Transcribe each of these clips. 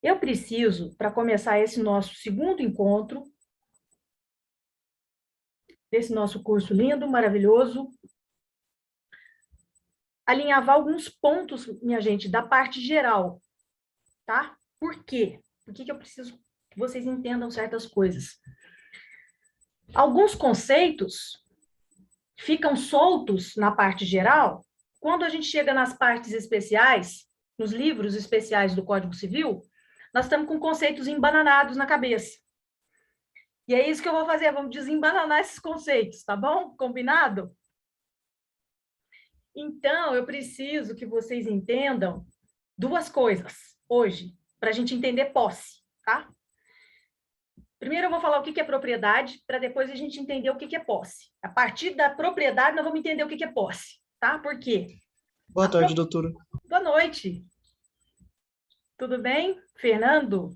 Eu preciso, para começar esse nosso segundo encontro, desse nosso curso lindo, maravilhoso, alinhavar alguns pontos, minha gente, da parte geral, tá? Por quê? Por que eu preciso que vocês entendam certas coisas? Alguns conceitos ficam soltos na parte geral quando a gente chega nas partes especiais, nos livros especiais do Código Civil, nós estamos com conceitos embananados na cabeça. E é isso que eu vou fazer, vamos desembananar esses conceitos, tá bom? Combinado? Então, eu preciso que vocês entendam duas coisas hoje, para a gente entender posse, tá? Primeiro eu vou falar o que é propriedade, para depois a gente entender o que é posse. A partir da propriedade, nós vamos entender o que é posse, tá? Por quê? Boa tarde, doutora. Boa noite. Tudo bem, Fernando?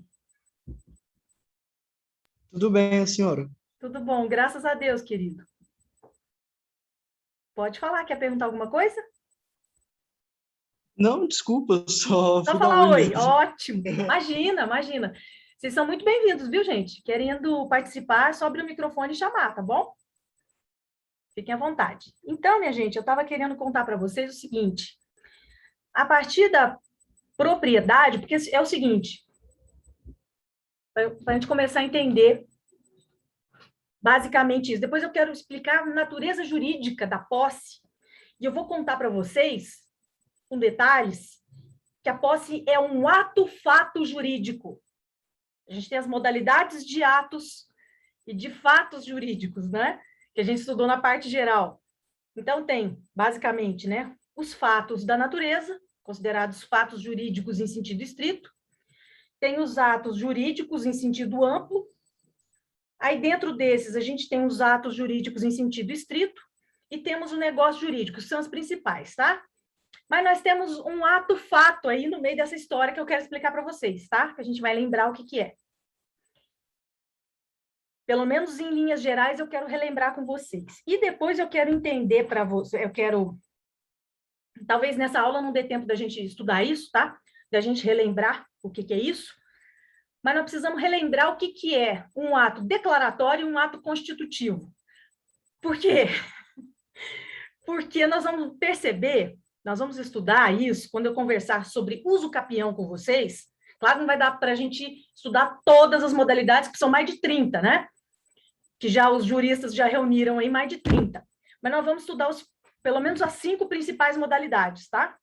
Tudo bem, a senhora? Tudo bom, graças a Deus, querido. Pode falar, quer perguntar alguma coisa? Não, desculpa, só Só fui dar falar oi oi, mesmo. ótimo. Imagina, imagina. Vocês são muito bem-vindos, viu, gente? Querendo participar, só abrir o microfone e chamar, tá bom? Fiquem à vontade. Então, minha gente, eu estava querendo contar para vocês o seguinte: a partir da propriedade, porque é o seguinte, para a gente começar a entender basicamente isso. Depois eu quero explicar a natureza jurídica da posse, e eu vou contar para vocês, com detalhes, que a posse é um ato-fato jurídico. A gente tem as modalidades de atos e de fatos jurídicos, né? Que a gente estudou na parte geral. Então, tem, basicamente, né, os fatos da natureza, considerados fatos jurídicos em sentido estrito, tem os atos jurídicos em sentido amplo, aí dentro desses a gente tem os atos jurídicos em sentido estrito, e temos o negócio jurídico, que são os principais, tá? Mas nós temos um ato-fato aí no meio dessa história que eu quero explicar para vocês, tá? Que a gente vai lembrar o que é. Pelo menos em linhas gerais, eu quero relembrar com vocês. E depois eu quero entender para você, eu quero. Talvez nessa aula não dê tempo da gente estudar isso, tá? Da gente relembrar o que é isso. Mas nós precisamos relembrar o que é um ato declaratório e um ato constitutivo. Por quê? Porque nós vamos perceber, nós vamos estudar isso quando eu conversar sobre uso capião com vocês. Claro, não vai dar para a gente estudar todas as modalidades, que são mais de 30, né? Que já os juristas já reuniram aí mais de 30. Mas nós vamos estudar pelo menos as 5 principais modalidades, tá?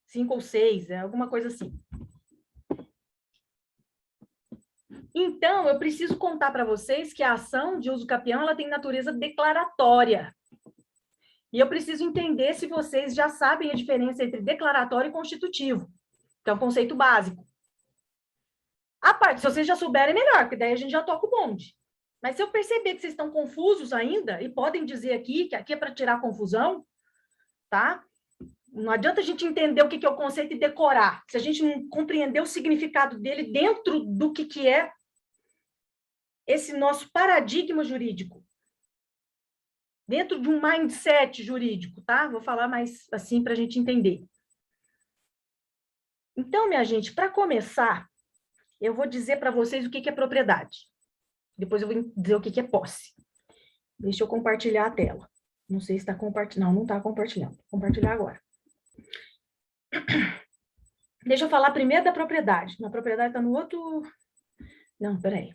5 ou 6, alguma coisa assim. Então, eu preciso contar para vocês que a ação de uso capião ela tem natureza declaratória. E eu preciso entender se vocês já sabem a diferença entre declaratório e constitutivo, que é um conceito básico. A parte, se vocês já souberem, melhor, porque daí a gente já toca o bonde. Mas se eu perceber que vocês estão confusos ainda, e podem dizer aqui, que aqui é para tirar confusão, tá? Não adianta a gente entender o que é o conceito e decorar, se a gente não compreender o significado dele dentro do que é esse nosso paradigma jurídico, dentro de um mindset jurídico, tá? Vou falar mais assim para a gente entender. Então, minha gente, para começar, eu vou dizer para vocês o que é propriedade. Depois eu vou dizer o que é posse. Deixa eu compartilhar a tela. Não sei se está compartilhando. Não, não está compartilhando. Vou compartilhar agora. Deixa eu falar primeiro da propriedade. A propriedade está no outro... Não, peraí.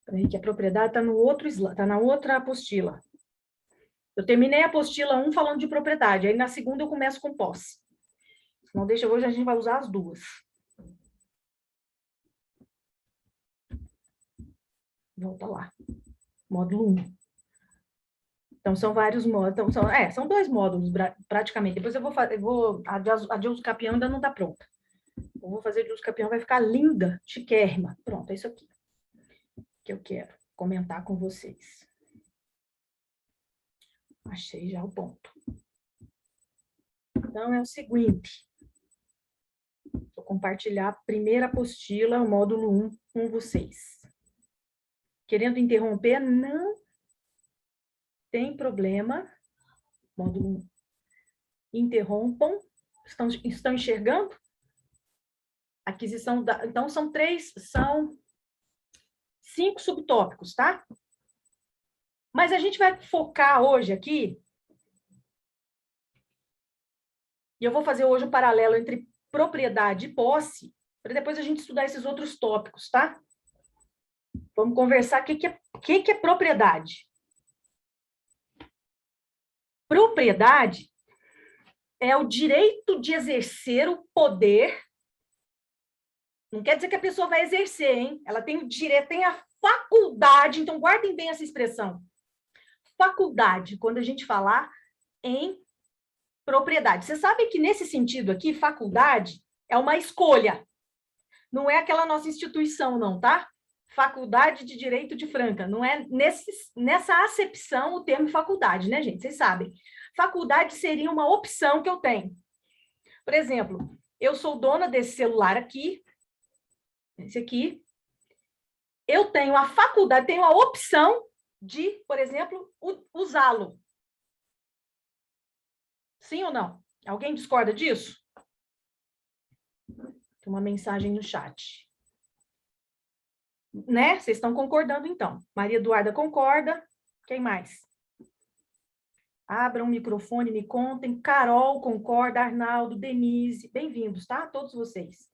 Peraí, que a propriedade está no outro slide, está na outra apostila. Eu terminei a apostila 1 falando de propriedade. Aí na segunda eu começo com posse. Então, deixa hoje a gente vai usar as duas. Volta lá. Módulo 1. Então, são vários módulos. Então, são 2 módulos, praticamente. Depois eu vou fazer. A de uso capião ainda não está pronta. Eu vou fazer de uso capião, vai ficar linda, chiquérrima. Pronto, é isso aqui que eu quero comentar com vocês. Achei já o ponto. Então, é o seguinte. Vou compartilhar a primeira apostila, o módulo 1, com vocês. Querendo interromper, não tem problema. Módulo 1. Interrompam. Estão enxergando? Aquisição da... Então, são 5 subtópicos, tá? Mas a gente vai focar hoje aqui, e eu vou fazer hoje um paralelo entre propriedade e posse, para depois a gente estudar esses outros tópicos, tá? Vamos conversar o que é propriedade. Propriedade é o direito de exercer o poder. Não quer dizer que a pessoa vai exercer, hein? Ela tem o direito, tem a faculdade, então guardem bem essa expressão. Faculdade, quando a gente falar em propriedade. Você sabe que nesse sentido aqui, faculdade é uma escolha. Não é aquela nossa instituição, não, tá? Faculdade de Direito de Franca. Não é nessa acepção o termo faculdade, né, gente? Vocês sabem. Faculdade seria uma opção que eu tenho. Por exemplo, eu sou dona desse celular aqui, esse aqui. Eu tenho a faculdade, tenho a opção de, por exemplo, usá-lo. Sim ou não? Alguém discorda disso? Tem uma mensagem no chat. Né? Vocês estão concordando, então. Maria Eduarda concorda. Quem mais? Abram o microfone, me contem. Carol concorda, Arnaldo, Denise. Bem-vindos, tá? Todos vocês.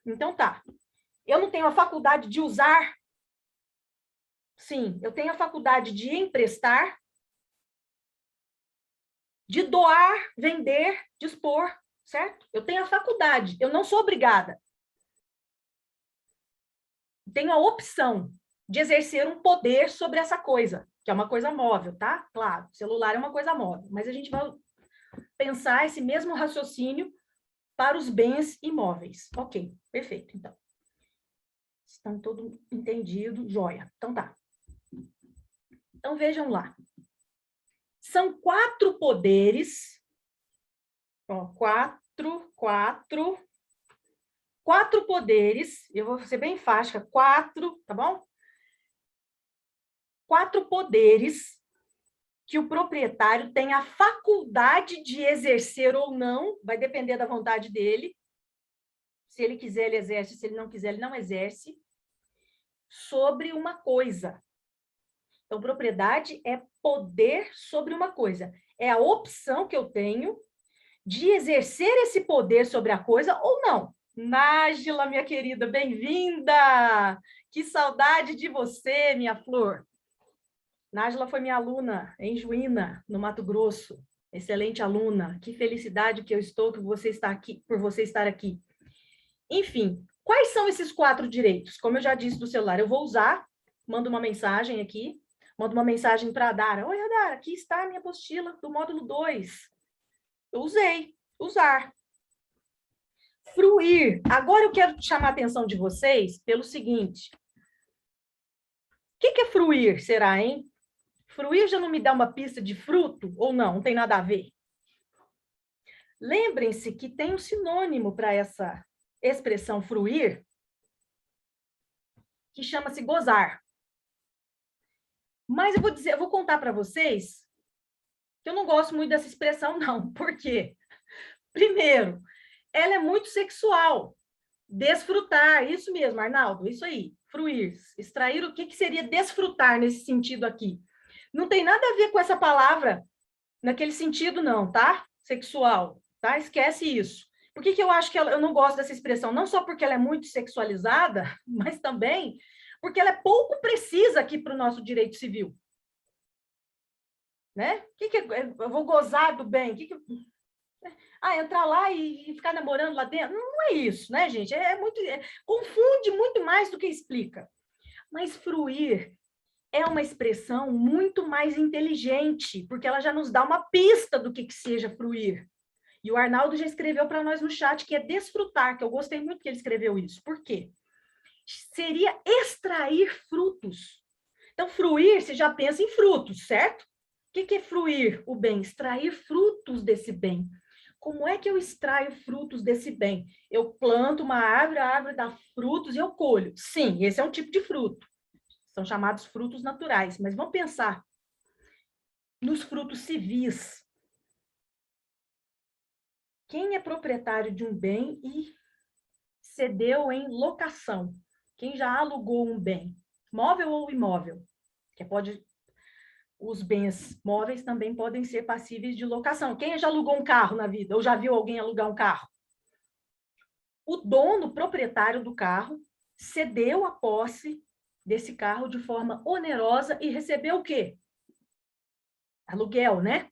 Então, tá. Eu não tenho a faculdade de usar? Sim. Eu tenho a faculdade de emprestar, de doar, vender, dispor, certo? Eu tenho a faculdade. Eu não sou obrigada. Tenho a opção de exercer um poder sobre essa coisa, que é uma coisa móvel, tá? Claro, celular é uma coisa móvel, mas a gente vai pensar esse mesmo raciocínio para os bens imóveis. Ok, perfeito, então. Estão todos entendidos, joia. Então tá. Então vejam lá. São 4 poderes, ó, 4 poderes, eu vou ser bem enfática, 4, tá bom? 4 poderes que o proprietário tem a faculdade de exercer ou não, vai depender da vontade dele. Se ele quiser, ele exerce, se ele não quiser, ele não exerce, sobre uma coisa. Então, propriedade é poder sobre uma coisa. É a opção que eu tenho de exercer esse poder sobre a coisa ou não. Nájila, minha querida, bem-vinda! Que saudade de você, minha flor! Nájila foi minha aluna em Juína, no Mato Grosso. Excelente aluna. Que felicidade que eu estou por você estar aqui. Enfim, quais são esses 4 direitos? Como eu já disse do celular, eu vou usar, mando uma mensagem aqui, mando uma mensagem para a Dara. Oi, Dara, aqui está a minha apostila do módulo 2. Eu usei, usar. Fruir. Agora eu quero chamar a atenção de vocês pelo seguinte. O que é fruir, será, hein? Fruir já não me dá uma pista de fruto ou não? Não tem nada a ver. Lembrem-se que tem um sinônimo para essa expressão fruir, que chama-se gozar. Mas eu vou contar para vocês que eu não gosto muito dessa expressão, não. Por quê? Primeiro, ela é muito sexual. Desfrutar, isso mesmo, Arnaldo, isso aí. Fruir, extrair, o que seria desfrutar nesse sentido aqui? Não tem nada a ver com essa palavra naquele sentido, não, tá? Sexual, tá? Esquece isso. Por que eu acho que eu não gosto dessa expressão? Não só porque ela é muito sexualizada, mas também porque ela é pouco precisa aqui para o nosso direito civil. Né? Eu vou gozar do bem? Entrar lá e ficar namorando lá dentro? Não é isso, né, gente? Confunde muito mais do que explica. Mas fruir é uma expressão muito mais inteligente, porque ela já nos dá uma pista do que seja fruir. E o Arnaldo já escreveu para nós no chat que é desfrutar, que eu gostei muito que ele escreveu isso. Por quê? Seria extrair frutos. Então, fruir, você já pensa em frutos, certo? O que é fruir o bem? Extrair frutos desse bem. Como é que eu extraio frutos desse bem? Eu planto uma árvore, a árvore dá frutos e eu colho. Sim, esse é um tipo de fruto. São chamados frutos naturais. Mas vamos pensar nos frutos civis. Quem é proprietário de um bem e cedeu em locação? Quem já alugou um bem, móvel ou imóvel? Que pode, os bens móveis também podem ser passíveis de locação. Quem já alugou um carro na vida? Ou já viu alguém alugar um carro? O dono, proprietário do carro, cedeu a posse desse carro de forma onerosa e recebeu o quê? Aluguel, né?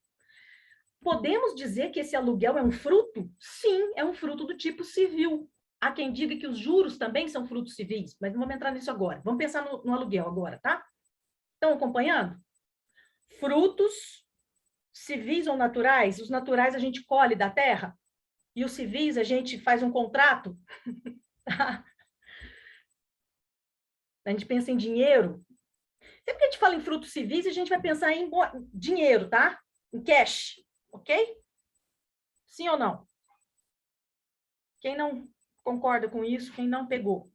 Podemos dizer que esse aluguel é um fruto? Sim, é um fruto do tipo civil. Há quem diga que os juros também são frutos civis, mas não vamos entrar nisso agora. Vamos pensar no aluguel agora, tá? Estão acompanhando? Frutos civis ou naturais? Os naturais a gente colhe da terra e os civis a gente faz um contrato. A gente pensa em dinheiro. Sempre que a gente fala em frutos civis, a gente vai pensar em dinheiro, tá? Em cash, ok? Sim ou não? Quem não concorda com isso, quem não pegou?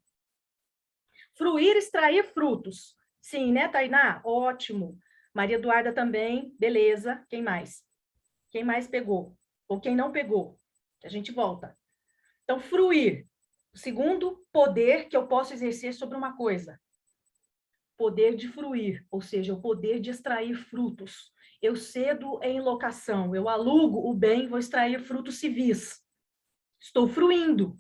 Fruir, extrair frutos. Sim, né, Tainá? Ótimo. Maria Eduarda também, beleza. Quem mais? Quem mais pegou? Ou quem não pegou? A gente volta. Então, fruir. O segundo poder que eu posso exercer sobre uma coisa. Poder de fruir, ou seja, o poder de extrair frutos. Eu cedo em locação, eu alugo o bem, vou extrair frutos civis. Estou fruindo.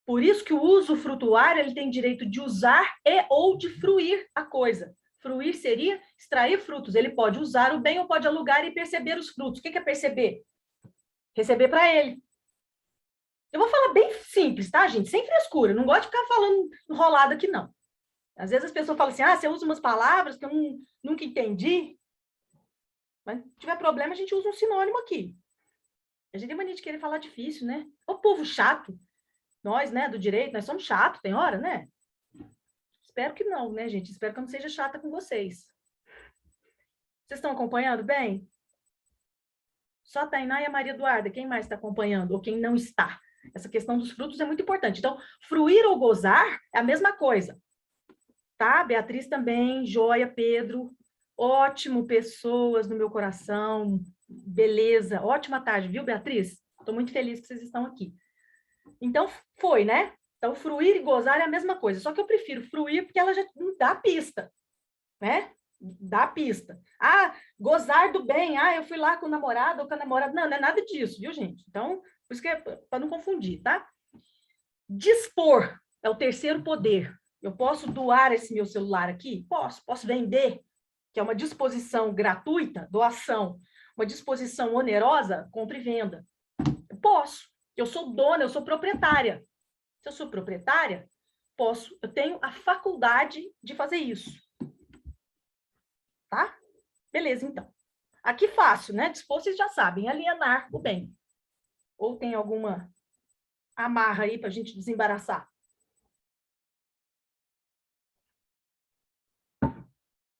Por isso que o usufrutuário ele tem direito de usar e ou de fruir a coisa. Fruir seria extrair frutos. Ele pode usar o bem ou pode alugar e perceber os frutos. O que é perceber? Receber para ele. Eu vou falar bem simples, tá, gente? Sem frescura. Não gosto de ficar falando enrolado aqui, não. Às vezes as pessoas falam assim, você usa umas palavras que eu nunca entendi. Mas se tiver problema, a gente usa um sinônimo aqui. A gente tem mania de querer falar difícil, né? O povo chato. Nós, né, do direito, nós somos chatos, tem hora, né? Espero que não, né, gente? Espero que eu não seja chata com vocês. Vocês estão acompanhando bem? Só a Tainá e a Maria Eduarda. Quem mais está acompanhando? Ou quem não está? Essa questão dos frutos é muito importante. Então, fruir ou gozar é a mesma coisa. Tá? Beatriz também, Joia, Pedro. Ótimo, pessoas no meu coração. Beleza. Ótima tarde, viu, Beatriz? Estou muito feliz que vocês estão aqui. Então, foi, né? Então, fruir e gozar é a mesma coisa. Só que eu prefiro fruir porque ela já dá a pista, né? Dá a pista. Gozar do bem. Eu fui lá com o namorado ou com a namorada. Não, não é nada disso, viu, gente? Então, por isso que é para não confundir, tá? Dispor é o terceiro poder. Eu posso doar esse meu celular aqui? Posso. Posso vender, que é uma disposição gratuita, doação. Uma disposição onerosa, compra e venda. Eu posso. Eu sou dona, eu sou proprietária. Se eu sou proprietária, eu tenho a faculdade de fazer isso. Tá? Beleza, então. Aqui fácil, né? Dispor, vocês já sabem, alienar o bem. Ou tem alguma amarra aí para a gente desembaraçar?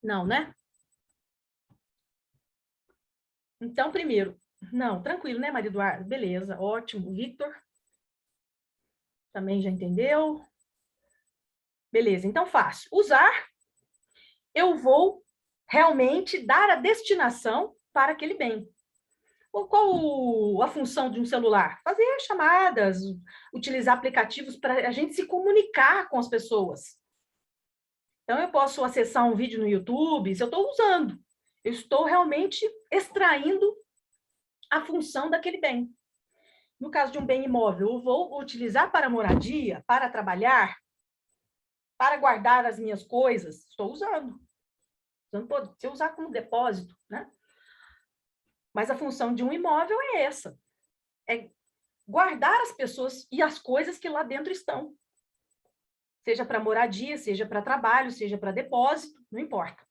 Não, né? Então, primeiro, não, tranquilo, né, Maria Eduarda? Beleza, ótimo. Victor também já entendeu. Beleza, então fácil. Usar, eu vou realmente dar a destinação para aquele bem. Qual a função de um celular? Fazer chamadas, utilizar aplicativos para a gente se comunicar com as pessoas. Então, eu posso acessar um vídeo no YouTube, se eu estou usando. Eu estou realmente extraindo a função daquele bem. No caso de um bem imóvel, eu vou utilizar para moradia, para trabalhar, para guardar as minhas coisas. Estou usando. Se eu usar como depósito, né? Mas a função de um imóvel é essa. É guardar as pessoas e as coisas que lá dentro estão. Seja para moradia, seja para trabalho, seja para depósito, não importa.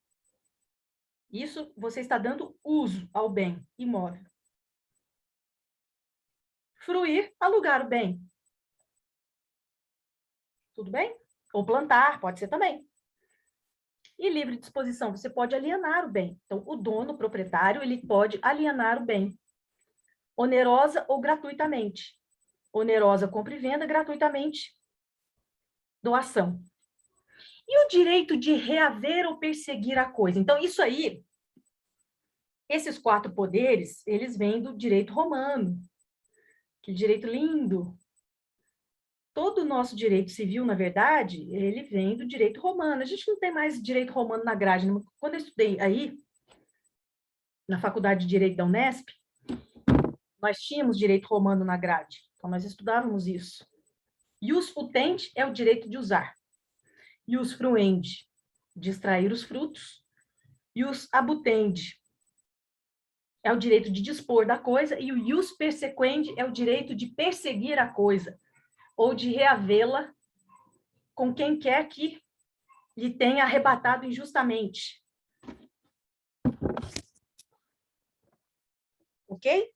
Isso você está dando uso ao bem imóvel. Fruir, alugar o bem. Tudo bem? Ou plantar, pode ser também. E livre disposição, você pode alienar o bem. Então, o dono, o proprietário, ele pode alienar o bem. Onerosa ou gratuitamente. Onerosa, compra e venda, gratuitamente, doação. E o direito de reaver ou perseguir a coisa? Então, isso aí Esses 4 poderes, eles vêm do direito romano, que direito lindo. Todo o nosso direito civil, na verdade, ele vem do direito romano. A gente não tem mais direito romano na grade. Quando eu estudei aí, na Faculdade de Direito da Unesp, nós tínhamos direito romano na grade. Então, nós estudávamos isso. Ius utendi é o direito de usar. Ius fruendi, de extrair os frutos. Ius abutendi é o direito de dispor da coisa. E o ius persequendi é o direito de perseguir a coisa, ou de reavê-la com quem quer que lhe tenha arrebatado injustamente. Ok?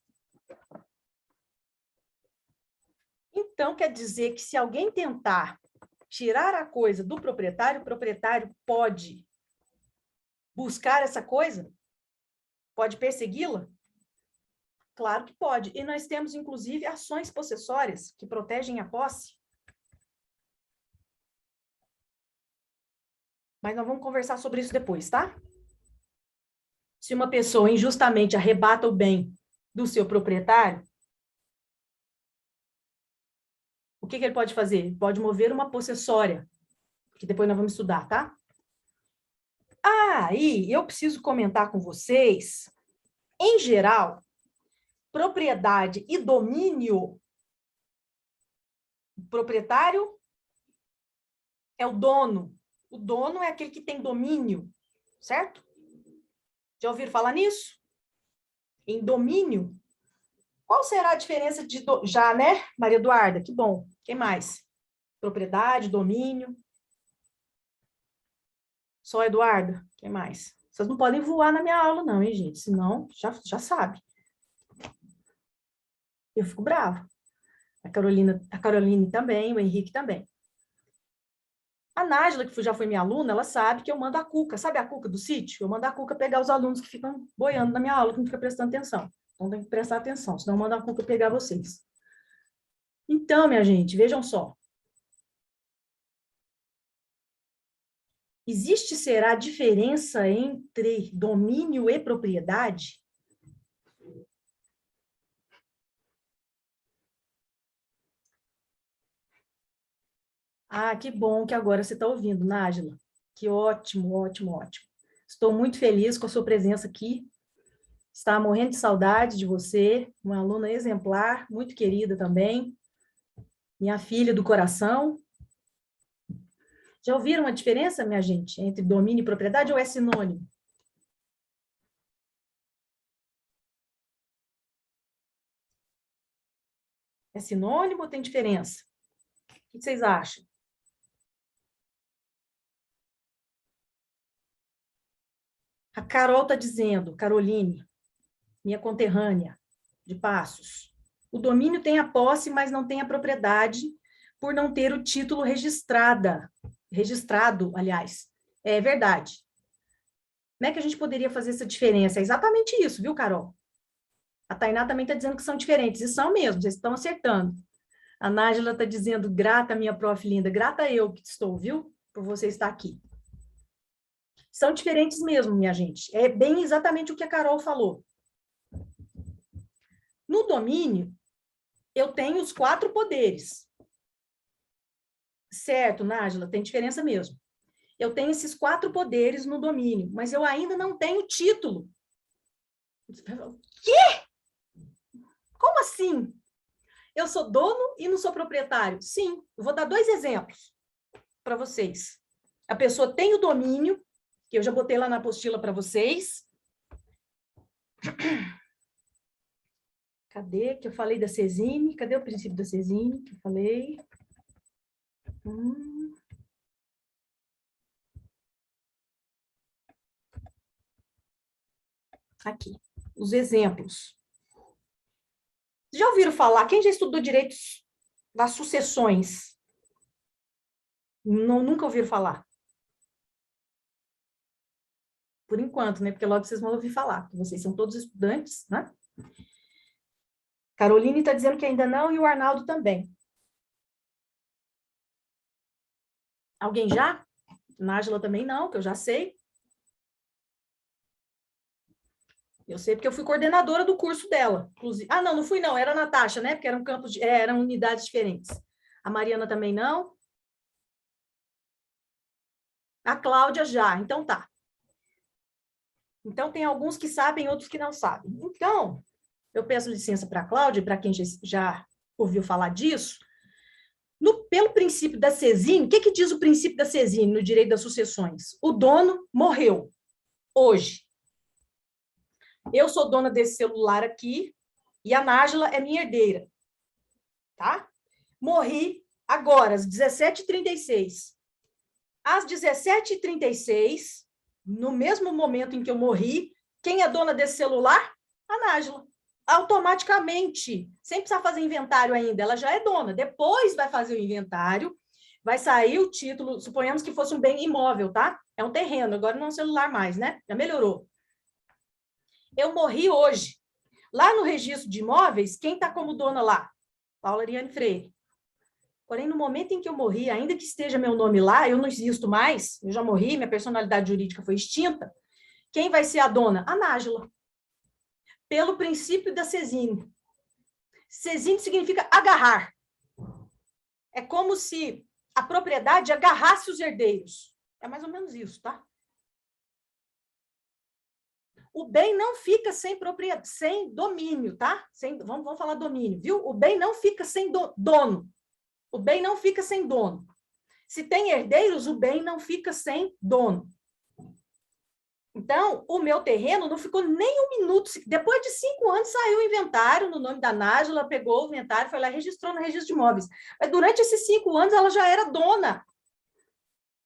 Então, quer dizer que se alguém tentar tirar a coisa do proprietário, o proprietário pode buscar essa coisa? Pode persegui-la? Claro que pode. E nós temos, inclusive, ações possessórias que protegem a posse. Mas nós vamos conversar sobre isso depois, tá? Se uma pessoa injustamente arrebata o bem do seu proprietário, o que ele pode fazer? Ele pode mover uma possessória, que depois nós vamos estudar, tá? E eu preciso comentar com vocês, em geral, propriedade e domínio. O proprietário é o dono. O dono é aquele que tem domínio, certo? Já ouviram falar nisso? Em domínio? Qual será a diferença de... Já, né, Maria Eduarda? Que bom. Quem mais? Propriedade, domínio. Só Eduarda? Quem mais? Vocês não podem voar na minha aula, não, hein, gente? Senão, já sabe. Eu fico brava. A Caroline também, o Henrique também. A Nájila, que já foi minha aluna, ela sabe que eu mando a Cuca. Sabe a Cuca do sítio? Eu mando a Cuca pegar os alunos que ficam boiando na minha aula, que não ficam prestando atenção. Então, tem que prestar atenção, senão eu mando a Cuca pegar vocês. Então, minha gente, vejam só. Existe, será, diferença entre domínio e propriedade? Que bom que agora você está ouvindo, Nájila. Que ótimo, ótimo, ótimo. Estou muito feliz com a sua presença aqui. Estava morrendo de saudade de você, uma aluna exemplar, muito querida também. Minha filha do coração. Já ouviram a diferença, minha gente, entre domínio e propriedade, ou é sinônimo? É sinônimo ou tem diferença? O que vocês acham? A Carol está dizendo, Caroline, minha conterrânea de Passos. O domínio tem a posse, mas não tem a propriedade, por não ter o título registrado, aliás. É verdade. Como é que a gente poderia fazer essa diferença? É exatamente isso, viu, Carol? A Tainá também está dizendo que são diferentes, e são mesmo, vocês estão acertando. A Nájila está dizendo, grata, minha prof linda, grata eu que estou, viu? Por você estar aqui. São diferentes mesmo, minha gente. É bem exatamente o que a Carol falou. No domínio, eu tenho os 4 poderes. Certo, Nájila, tem diferença mesmo. Eu tenho esses 4 poderes no domínio, mas eu ainda não tenho título. Quê? Como assim? Eu sou dono e não sou proprietário? Sim, eu vou dar 2 exemplos para vocês. A pessoa tem o domínio, que eu já botei lá na apostila para vocês. Cadê? Que eu falei da Cesime. Cadê o princípio da Cesime que eu falei? Aqui, os exemplos. Já ouviram falar? Quem já estudou direitos das sucessões? Não, nunca ouviram falar? Por enquanto, né? Porque logo vocês vão ouvir falar, porque vocês são todos estudantes, né? Caroline está dizendo que ainda não, e o Arnaldo também. Alguém já? Nájila também não, que eu já sei. Eu sei porque eu fui coordenadora do curso dela. Inclusive. Ah, não fui não, era a Natasha, né? Porque eram eram unidades diferentes. A Mariana também não. A Cláudia já, então tá. Então tem alguns que sabem, outros que não sabem. Então, eu peço licença para a Cláudia, para quem já ouviu falar disso. Pelo princípio da Sesine, o que diz o princípio da Sesine no direito das sucessões? O dono morreu hoje. Eu sou dona desse celular aqui e a Nájila é minha herdeira. Tá? Morri agora, às 17h36. Às 17h36, no mesmo momento em que eu morri, quem é dona desse celular? A Nájila. Automaticamente, sem precisar fazer inventário ainda, ela já é dona. Depois vai fazer o inventário, vai sair o título, suponhamos que fosse um bem imóvel, tá? É um terreno, agora não é um celular mais, né? Já melhorou. Eu morri hoje. Lá no registro de imóveis, quem está como dona lá? Paula Ariane Freire. Porém, no momento em que eu morri, ainda que esteja meu nome lá, eu não existo mais, eu já morri, minha personalidade jurídica foi extinta, quem vai ser a dona? A Nájila. Pelo princípio da Sesine. Sesine significa agarrar. É como se a propriedade agarrasse os herdeiros. É mais ou menos isso, tá? O bem não fica sem propriedade, sem domínio, tá? Vamos falar domínio, viu? O bem não fica sem dono. O bem não fica sem dono. Se tem herdeiros, o bem não fica sem dono. Então, o meu terreno não ficou nem um minuto. Depois de 5 anos, saiu o inventário no nome da Nájila, pegou o inventário, foi lá e registrou no registro de imóveis. Mas durante esses 5 anos, ela já era dona.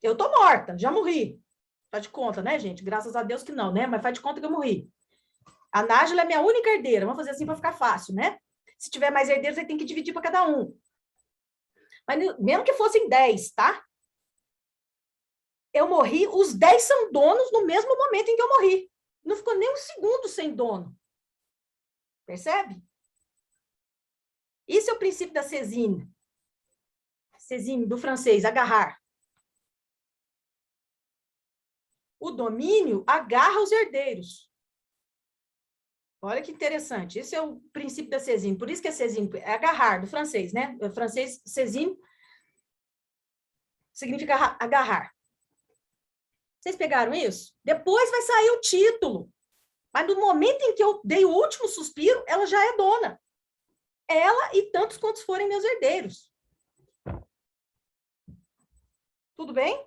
Eu tô morta, já morri. Faz de conta, né, gente? Graças a Deus que não, né? Mas faz de conta que eu morri. A Nájila é minha única herdeira. Vamos fazer assim para ficar fácil, né? Se tiver mais herdeiros, aí tem que dividir para cada um. Mas mesmo que fossem 10, tá? Eu morri, os 10 são donos no mesmo momento em que eu morri. Não ficou nem um segundo sem dono. Percebe? Isso é o princípio da Sesine. Sesine, do francês, agarrar. O domínio agarra os herdeiros. Olha que interessante. Esse é o princípio da Sesine. Por isso que é Sesine, é agarrar, do francês, né? O francês, Sesine, significa agarrar. Vocês pegaram isso? Depois vai sair o título. Mas no momento em que eu dei o último suspiro, ela já é dona. Ela e tantos quantos forem meus herdeiros. Tudo bem?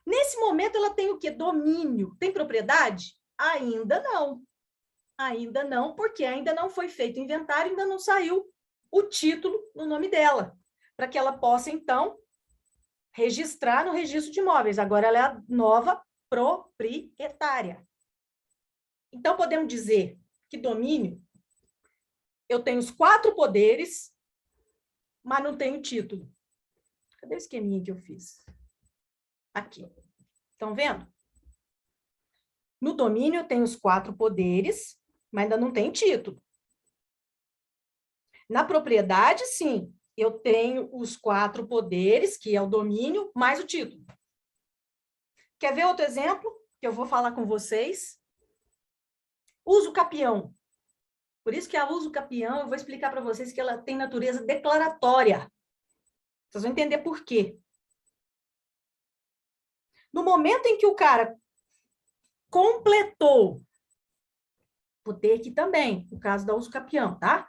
Nesse momento, ela tem o quê? Domínio. Tem propriedade? Ainda não. Ainda não, porque ainda não foi feito inventário, ainda não saiu o título no nome dela, para que ela possa, então, registrar no registro de imóveis. Agora ela é a nova proprietária. Então, podemos dizer que domínio, eu tenho os 4 poderes, mas não tenho título. Cadê o esqueminha que eu fiz? Aqui. Estão vendo? No domínio, eu tenho os 4 poderes, mas ainda não tem título. Na propriedade, sim, eu tenho os 4 poderes, que é o domínio, mais o título. Quer ver outro exemplo que eu vou falar com vocês? Uso capião. Por isso que a uso capião, eu vou explicar para vocês que ela tem natureza declaratória. Vocês vão entender por quê. No momento em que o cara completou, vou ter aqui também o caso da uso capião, tá?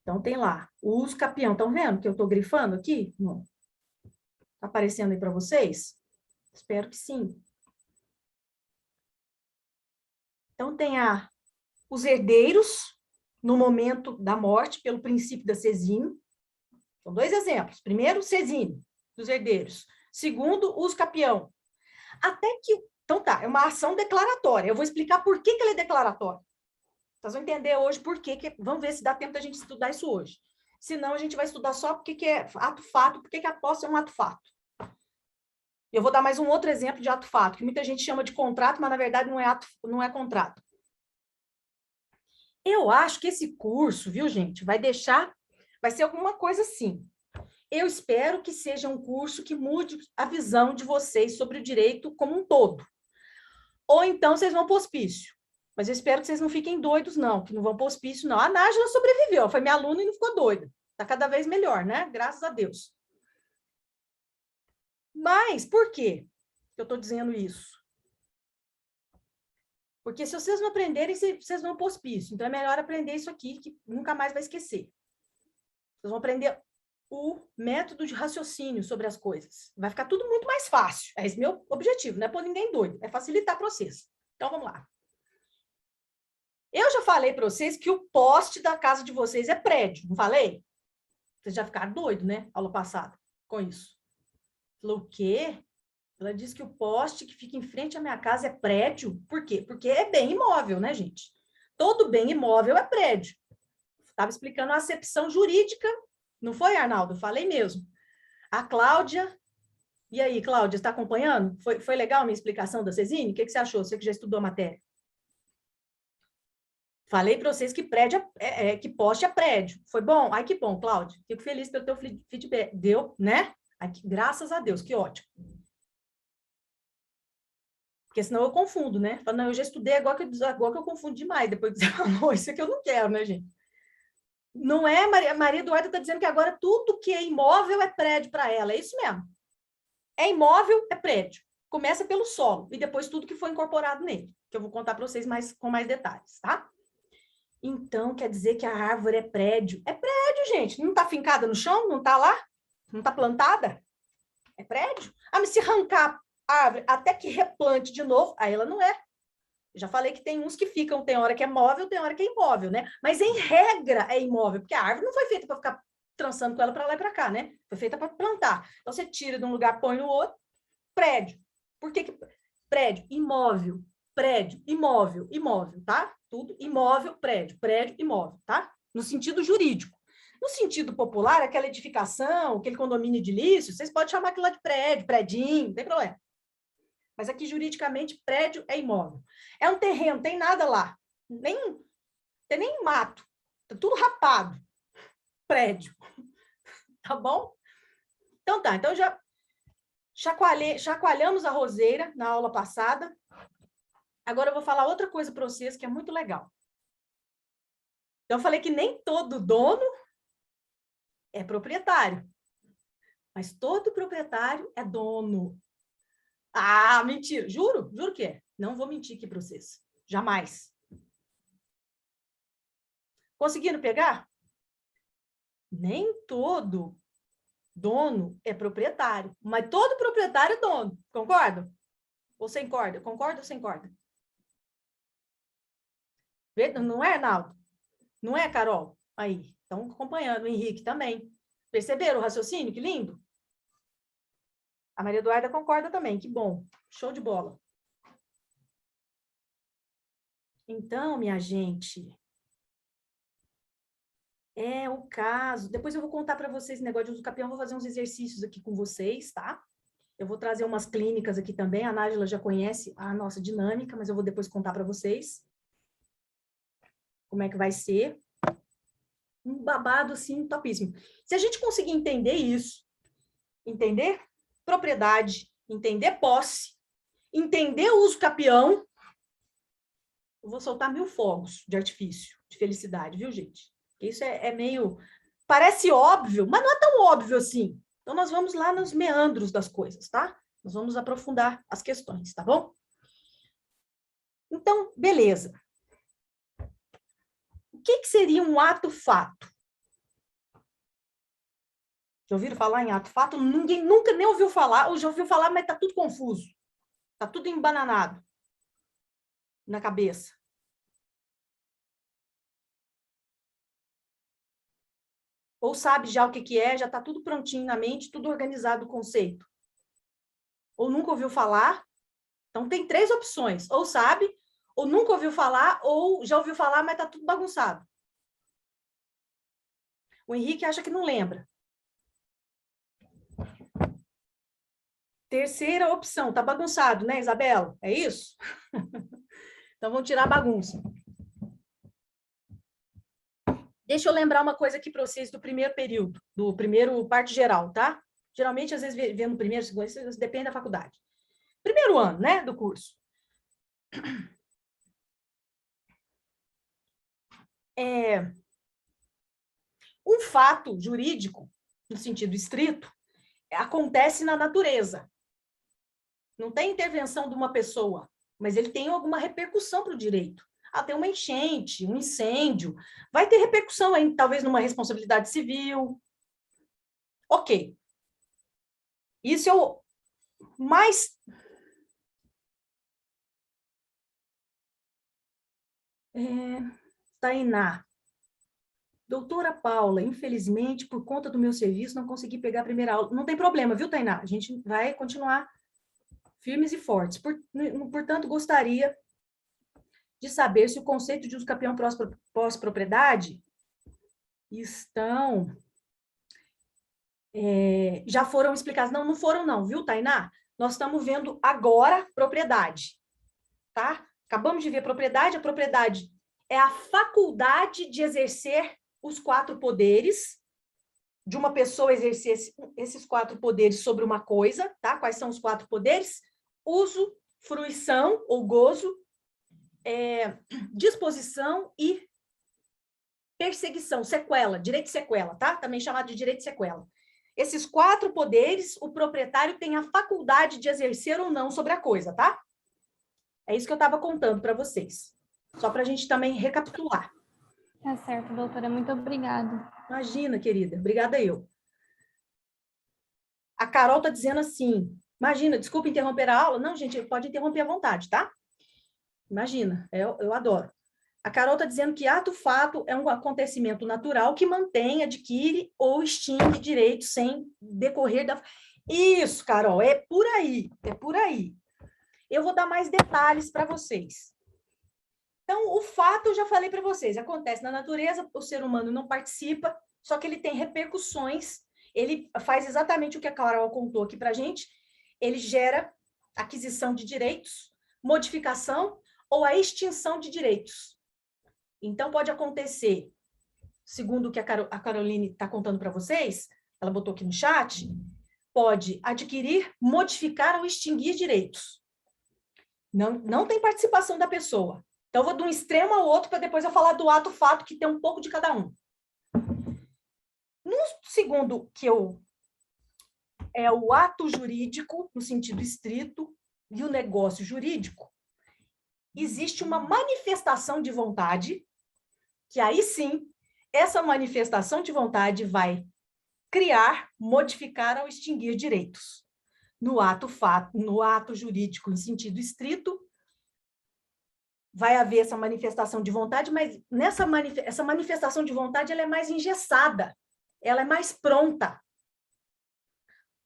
Então, tem lá, o uso capião. Estão vendo que eu estou grifando aqui? Está aparecendo aí para vocês? Espero que sim. Então, tem os herdeiros no momento da morte, pelo princípio da Sesine. São 2 exemplos. Primeiro, Sesine, dos herdeiros. Segundo, uso capião. Até que... Então, tá, é uma ação declaratória. Eu vou explicar por que ela é declaratória. Vocês vão entender hoje por que... Vamos ver se dá tempo da gente estudar isso hoje. Senão, a gente vai estudar só porque que é ato-fato, porque que a posse é um ato-fato. Eu vou dar mais um outro exemplo de ato-fato, que muita gente chama de contrato, mas, na verdade, não é contrato. Eu acho que esse curso, viu, gente, vai ser alguma coisa assim. Eu espero que seja um curso que mude a visão de vocês sobre o direito como um todo. Ou então vocês vão para o hospício. Mas eu espero que vocês não fiquem doidos, não, que não vão para o hospício, não. A Nájila sobreviveu, foi minha aluna e não ficou doida. Está cada vez melhor, né? Graças a Deus. Mas por quê que eu estou dizendo isso? Porque se vocês não aprenderem, vocês vão para o hospício. Então é melhor aprender isso aqui, que nunca mais vai esquecer. Vocês vão aprender o método de raciocínio sobre as coisas. Vai ficar tudo muito mais fácil. É esse meu objetivo, não é pôr ninguém doido, é facilitar para vocês. Então vamos lá. Eu já falei para vocês que o poste da casa de vocês é prédio, não falei? Vocês já ficaram doidos, né? Aula passada, com isso. Falou o quê? Ela disse que o poste que fica em frente à minha casa é prédio. Por quê? Porque é bem imóvel, né, gente? Todo bem imóvel é prédio. Estava explicando a acepção jurídica. Não foi, Arnaldo? Falei mesmo. A Cláudia... E aí, Cláudia, está acompanhando? Foi legal a minha explicação da Cezine? O que você achou? Você que já estudou a matéria. Falei para vocês que prédio que poste é prédio. Foi bom? Ai, que bom, Cláudia. Fico feliz pelo teu feedback. Deu, né? Ai, graças a Deus, que ótimo. Porque senão eu confundo, né? Falo, não, eu já estudei, agora que eu confundo demais. Depois que você falou, isso é que eu não quero, né, gente? Não é, Maria Eduarda está dizendo que agora tudo que é imóvel é prédio para ela. É isso mesmo. É imóvel, é prédio. Começa pelo solo e depois tudo que foi incorporado nele, que eu vou contar para vocês com mais detalhes, tá? Então, quer dizer que a árvore é prédio. É prédio, gente. Não está fincada no chão? Não está lá? Não está plantada? É prédio? Ah, mas se arrancar a árvore até que replante de novo, aí ela não é. Eu já falei que tem uns que ficam, tem hora que é móvel, tem hora que é imóvel, né? Mas em regra é imóvel, porque a árvore não foi feita para ficar trançando com ela para lá e para cá, né? Foi feita para plantar. Então você tira de um lugar, põe no outro. Prédio. Por que prédio? Imóvel. Prédio, imóvel, imóvel, tá? Tudo imóvel, prédio, prédio, imóvel, tá? No sentido jurídico. No sentido popular, aquela edificação, aquele condomínio edilício, vocês podem chamar aquilo lá de prédio, predinho, não tem problema. Mas aqui, juridicamente, prédio é imóvel. É um terreno, tem nada lá. Tem nem mato. Tá tudo rapado. Prédio. Tá bom? Então tá, então já chacoalhamos a roseira na aula passada. Agora eu vou falar outra coisa para vocês que é muito legal. Então, eu falei que nem todo dono é proprietário. Mas todo proprietário é dono. Ah, mentira. Juro? Juro que é. Não vou mentir aqui para vocês. Jamais. Conseguiram pegar? Nem todo dono é proprietário. Mas todo proprietário é dono. Concorda? Ou sem corda? Concorda ou sem corda? Não é, Arnaldo? Não é, Carol? Aí, estão acompanhando. O Henrique também. Perceberam o raciocínio? Que lindo. A Maria Eduarda concorda também. Que bom. Show de bola. Então, minha gente, é o caso. Depois eu vou contar para vocês o negócio de uso capião. Vou fazer uns exercícios aqui com vocês, tá? Eu vou trazer umas clínicas aqui também. A Nájila já conhece a nossa dinâmica, mas eu vou depois contar para vocês como é que vai ser. Um babado, assim, topíssimo. Se a gente conseguir entender isso, entender propriedade, entender posse, entender o uso capião, eu vou soltar 1000 fogos de artifício, de felicidade, viu, gente? Isso é meio... Parece óbvio, mas não é tão óbvio assim. Então, nós vamos lá nos meandros das coisas, tá? Nós vamos aprofundar as questões, tá bom? Então, beleza. O que seria um ato-fato? Já ouviram falar em ato-fato? Ninguém nunca nem ouviu falar, ou já ouviu falar, mas está tudo confuso. Está tudo embananado na cabeça. Ou sabe já o que é, já está tudo prontinho na mente, tudo organizado o conceito. Ou nunca ouviu falar. Então, tem 3 opções. Ou sabe, ou nunca ouviu falar, ou já ouviu falar, mas está tudo bagunçado. O Henrique acha que não lembra. Terceira opção, tá bagunçado, né, Isabela? É isso? Então, vamos tirar a bagunça. Deixa eu lembrar uma coisa aqui para vocês do primeiro período, do primeiro parte geral, tá? Geralmente, às vezes, vê no primeiro, segundo, isso depende da faculdade. Primeiro ano, né, do curso. Um fato jurídico, no sentido estrito, acontece na natureza. Não tem intervenção de uma pessoa, mas ele tem alguma repercussão para o direito. Ah, tem uma enchente, um incêndio, vai ter repercussão aí, talvez numa responsabilidade civil. Ok. Isso é o mais... Tainá. Doutora Paula, infelizmente, por conta do meu serviço, não consegui pegar a primeira aula. Não tem problema, viu, Tainá? A gente vai continuar firmes e fortes. Portanto, gostaria de saber se o conceito de uso campeão pós-propriedade estão... já foram explicados. Não, não foram não, viu, Tainá? Nós estamos vendo agora propriedade, tá? Acabamos de ver propriedade. A propriedade é a faculdade de exercer os 4 poderes, de uma pessoa exercer esses 4 poderes sobre uma coisa, tá? Quais são os 4 poderes? Uso, fruição ou gozo, disposição e perseguição, sequela, direito de sequela, tá? Também chamado de direito de sequela. Esses 4 poderes, o proprietário tem a faculdade de exercer ou não sobre a coisa, tá? É isso que eu estava contando para vocês. Só para a gente também recapitular. Tá certo, doutora. Muito obrigada. Imagina, querida. Obrigada eu. A Carol está dizendo assim, imagina, desculpa interromper a aula. Não, gente, pode interromper à vontade, tá? Imagina, eu adoro. A Carol está dizendo que ato-fato é um acontecimento natural que mantém, adquire ou extingue direitos sem decorrer da... Isso, Carol, é por aí, é por aí. Eu vou dar mais detalhes para vocês. Então, o fato, eu já falei para vocês, acontece na natureza, o ser humano não participa, só que ele tem repercussões, ele faz exatamente o que a Carol contou aqui para a gente, ele gera aquisição de direitos, modificação ou a extinção de direitos. Então, pode acontecer, segundo o que a Caroline está contando para vocês, ela botou aqui no chat, pode adquirir, modificar ou extinguir direitos. Não tem participação da pessoa. Então, eu vou de um extremo ao outro para depois eu falar do ato-fato, que tem um pouco de cada um. No segundo, que é o ato jurídico, no sentido estrito, e o negócio jurídico, existe uma manifestação de vontade, que aí sim, essa manifestação de vontade vai criar, modificar ou extinguir direitos. No ato jurídico em sentido estrito, vai haver essa manifestação de vontade, mas essa manifestação de vontade ela é mais engessada, ela é mais pronta.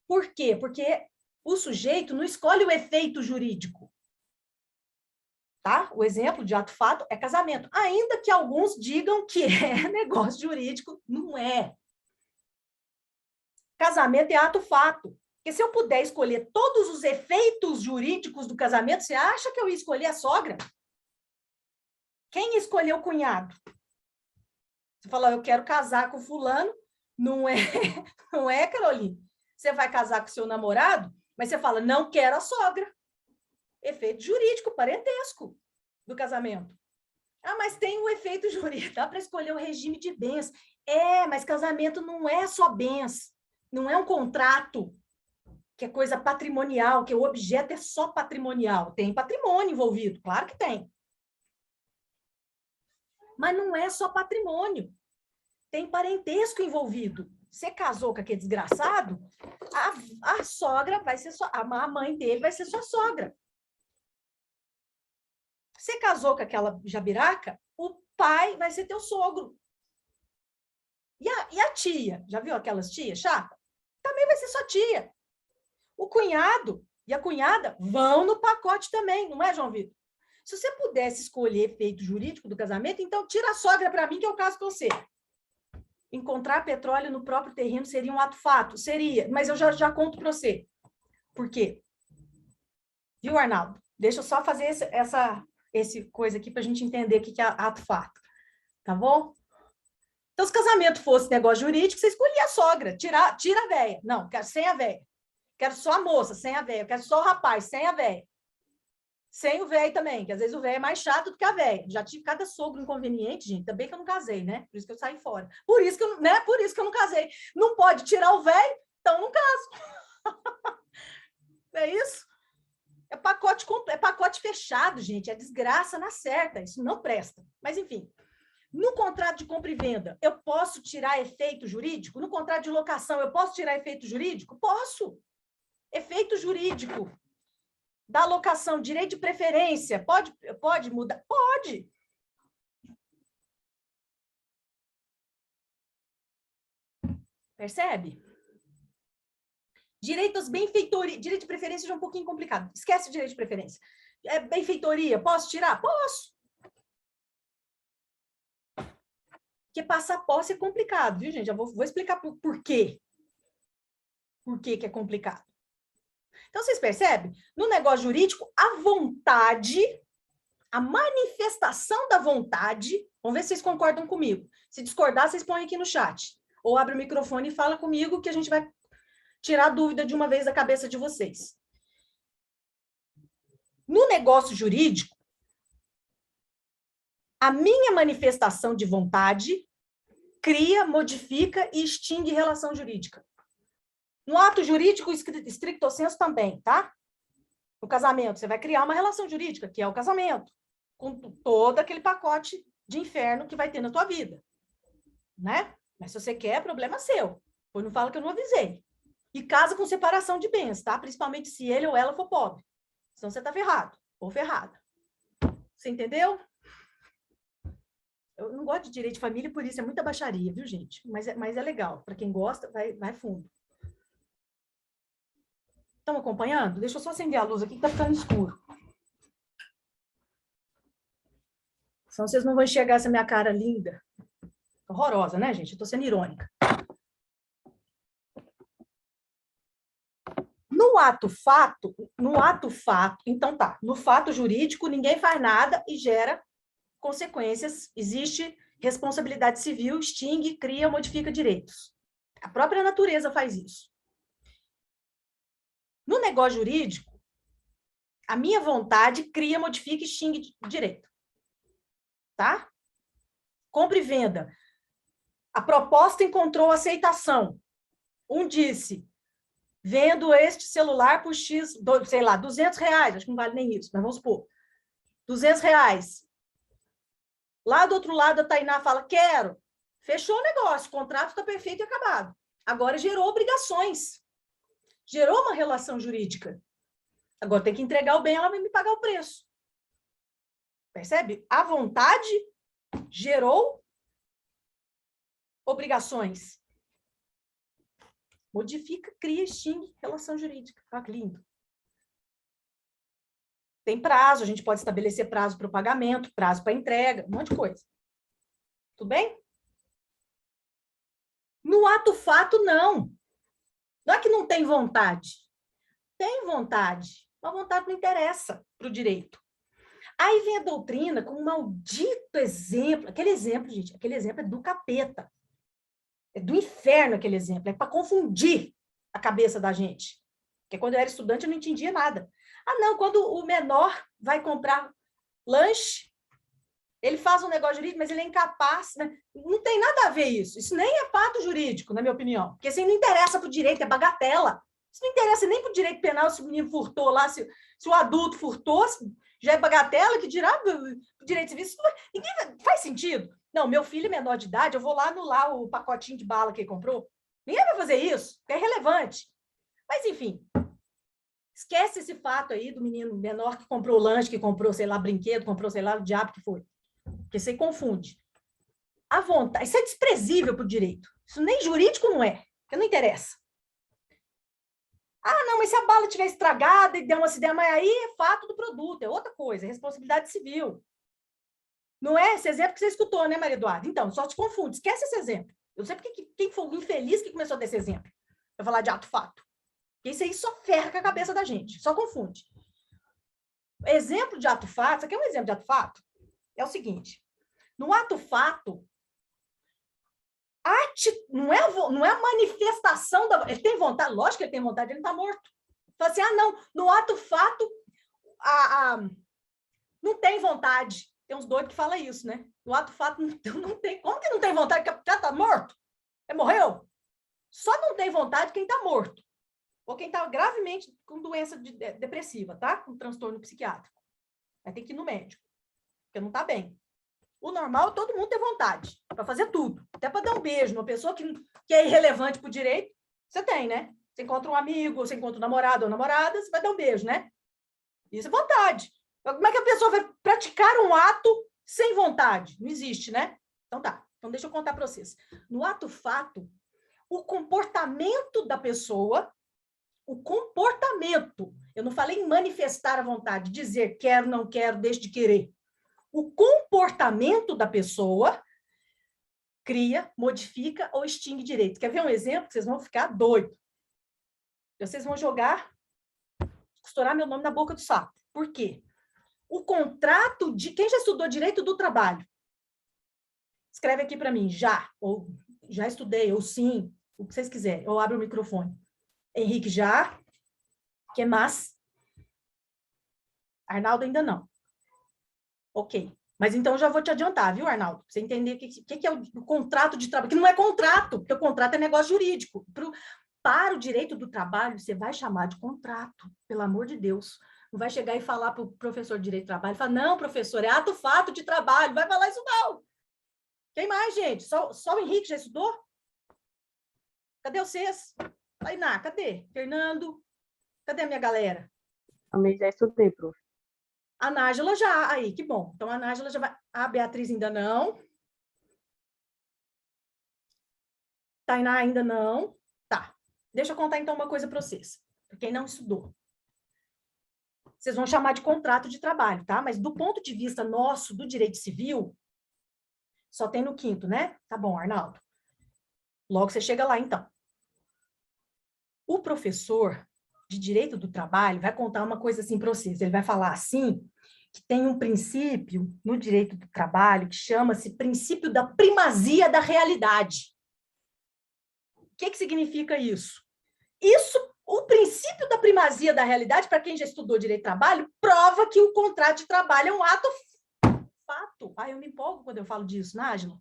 Por quê? Porque o sujeito não escolhe o efeito jurídico. Tá? O exemplo de ato-fato é casamento. Ainda que alguns digam que é negócio jurídico, não é. Casamento é ato-fato. Porque se eu puder escolher todos os efeitos jurídicos do casamento, você acha que eu ia escolher a sogra? Quem escolheu o cunhado? Você fala, eu quero casar com fulano, não é, não é, Caroline? Você vai casar com seu namorado, mas você fala, não quero a sogra. Efeito jurídico, parentesco do casamento. Ah, mas tem o efeito jurídico, dá para escolher o regime de bens. Mas casamento não é só bens, não é um contrato, que é coisa patrimonial, que o objeto é só patrimonial. Tem patrimônio envolvido, claro que tem. Mas não é só patrimônio. Tem parentesco envolvido. Você casou com aquele desgraçado, a sogra vai ser a mãe dele vai ser sua sogra. Você casou com aquela jabiraca, o pai vai ser teu sogro. E a tia? Já viu aquelas tias chata? Também vai ser sua tia. O cunhado e a cunhada vão no pacote também, não é, João Vitor? Se você pudesse escolher efeito jurídico do casamento, então tira a sogra para mim, que eu caso com você. Encontrar petróleo no próprio terreno seria um ato-fato? Seria, mas eu já conto para você. Por quê? Viu, Arnaldo? Deixa eu só fazer essa coisa aqui para a gente entender o que é ato-fato. Tá bom? Então, se casamento fosse negócio jurídico, você escolhia a sogra, tira a véia. Não, quero sem a véia. Quero só a moça, sem a véia. Quero só o rapaz, sem a véia. Sem o véio também, que às vezes o véio é mais chato do que a véia. Já tive cada sogro inconveniente, gente. Também que eu não casei, né? Por isso que eu saí fora. Por isso que eu, né? Por isso que eu não casei. Não pode tirar o véio, então não caso. É isso? É pacote fechado, gente. É desgraça na certa. Isso não presta. Mas, enfim. No contrato de compra e venda, eu posso tirar efeito jurídico? No contrato de locação, eu posso tirar efeito jurídico? Posso. Efeito jurídico da locação, direito de preferência, pode mudar? Pode. Percebe? Direito às benfeitorias, direito de preferência já é um pouquinho complicado. Esquece o direito de preferência. É benfeitoria, posso tirar? Posso. Porque passar posse é complicado, viu, gente? Eu vou explicar por quê. Por que é complicado. Então, vocês percebem? No negócio jurídico, a vontade, a manifestação da vontade, vamos ver se vocês concordam comigo. Se discordar, vocês põem aqui no chat. Ou abre o microfone e fala comigo que a gente vai tirar a dúvida de uma vez da cabeça de vocês. No negócio jurídico, a minha manifestação de vontade cria, modifica e extingue relação jurídica. No ato jurídico, stricto sensu também, tá? No casamento, você vai criar uma relação jurídica, que é o casamento, com todo aquele pacote de inferno que vai ter na tua vida, né? Mas se você quer, problema seu. Pois não fala que eu não avisei. E casa com separação de bens, tá? Principalmente se ele ou ela for pobre. Senão você tá ferrado ou ferrada. Você entendeu? Eu não gosto de direito de família, por isso é muita baixaria, viu, gente? Mas é legal. Para quem gosta, vai fundo. Estão acompanhando? Deixa eu só acender a luz aqui que tá ficando escuro. Senão vocês não vão enxergar essa minha cara linda. Horrorosa, né, gente? Eu tô sendo irônica. No ato fato, então tá, no fato jurídico, ninguém faz nada e gera consequências. Existe responsabilidade civil, extingue, cria, modifica direitos. A própria natureza faz isso. No negócio jurídico, a minha vontade cria, modifica e extingue direito. Tá? Compra e venda. A proposta encontrou aceitação. Um disse, vendo este celular por X, sei lá, R$200, acho que não vale nem isso, mas vamos supor. R$200. Lá do outro lado, a Tainá fala, quero. Fechou o negócio, o contrato está perfeito e acabado. Agora gerou obrigações. Gerou uma relação jurídica. Agora tem que entregar o bem, ela vai me pagar o preço. Percebe? A vontade gerou obrigações. Modifica, cria, extingue relação jurídica. Ah, que lindo. Tem prazo, a gente pode estabelecer prazo para o pagamento, prazo para entrega, um monte de coisa. Tudo bem? No ato fato, não. Não é que não tem vontade. Tem vontade. Mas a vontade não interessa para o direito. Aí vem a doutrina com um maldito exemplo. Aquele exemplo, gente, aquele exemplo é do capeta. É do inferno aquele exemplo. É para confundir a cabeça da gente. Porque quando eu era estudante, eu não entendia nada. Ah, não, quando o menor vai comprar lanche, ele faz um negócio jurídico, mas ele é incapaz. Né? Não tem nada a ver isso. Isso nem é fato jurídico, na minha opinião. Porque assim, não interessa para o direito, é bagatela. Isso não interessa nem para o direito penal se o menino furtou lá, se o adulto furtou, já é bagatela, que dirá o direito civil. Isso não, ninguém faz sentido. Não, meu filho é menor de idade, eu vou lá anular o pacotinho de bala que ele comprou. Ninguém vai fazer isso, é irrelevante. Mas, enfim, esquece esse fato aí do menino menor que comprou lanche, que comprou, sei lá, brinquedo, comprou, sei lá, o diabo que foi. Porque você confunde. A vontade, isso é desprezível para o direito. Isso nem jurídico não é, porque não interessa. Ah, não, mas se a bala estiver estragada e der um acidente, mas aí é fato do produto, é outra coisa, é responsabilidade civil. Não é esse exemplo que você escutou, né, Maria Eduarda? Então, só te confunde, esquece esse exemplo. Eu sei porque quem foi infeliz que começou desse exemplo, para falar de ato-fato. Porque isso aí só ferra com a cabeça da gente, só confunde. Exemplo de ato-fato, você quer um exemplo de ato-fato? É o seguinte, no ato-fato, Não é a manifestação da... Ele tem vontade? Lógico que ele tem vontade, ele não está morto. Fala assim, não, no ato fato, não tem vontade. Tem uns doidos que falam isso, né? No ato fato, não tem. Como que não tem vontade? Porque o cara está morto? Ele morreu? Só não tem vontade quem está morto. Ou quem está gravemente com doença depressiva, tá? Com transtorno psiquiátrico. Vai ter que ir no médico, porque não está bem. O normal é todo mundo ter vontade para fazer tudo. Até para dar um beijo numa pessoa que é irrelevante para o direito, você tem, né? Você encontra um amigo, você encontra um namorado ou namorada, você vai dar um beijo, né? Isso é vontade. Como é que a pessoa vai praticar um ato sem vontade? Não existe, né? Então tá. Então deixa eu contar para vocês. No ato fato, o comportamento da pessoa, o comportamento, eu não falei em manifestar a vontade, dizer quero, não quero, deixe de querer. O comportamento da pessoa cria, modifica ou extingue direito. Quer ver um exemplo? Vocês vão ficar doidos. Vocês vão costurar meu nome na boca do sapo. Por quê? O contrato de... Quem já estudou direito do trabalho? Escreve aqui para mim, já. Ou já estudei, ou sim, o que vocês quiserem. Ou abre o microfone. Henrique, já. Que mais? Arnaldo, ainda não. Ok. Mas então eu já vou te adiantar, viu, Arnaldo? Pra você entender o que é o contrato de trabalho. Que não é contrato, porque o contrato é negócio jurídico. Para o direito do trabalho, você vai chamar de contrato, pelo amor de Deus. Não vai chegar e falar para o professor de direito do trabalho, falar, não, professor, é ato fato de trabalho, vai falar isso não. Quem mais, gente? Só o Henrique já estudou? Cadê vocês? Tainá, cadê? Fernando? Cadê a minha galera? Também já estudei, prof. A Nájila já, aí, que bom. Então, a Nájila já vai... A Beatriz ainda não. Tainá ainda não. Tá. Deixa eu contar, então, uma coisa para vocês. Para quem não estudou. Vocês vão chamar de contrato de trabalho, tá? Mas do ponto de vista nosso, do direito civil, só tem no 5º, né? Tá bom, Arnaldo. Logo você chega lá, então. O professor de direito do trabalho vai contar uma coisa assim para vocês. Ele vai falar assim, que tem um princípio no direito do trabalho que chama-se princípio da primazia da realidade. O que significa isso? O princípio da primazia da realidade, para quem já estudou direito do trabalho, prova que o contrato de trabalho é um ato fato. Ai, eu me empolgo quando eu falo disso, Nájila.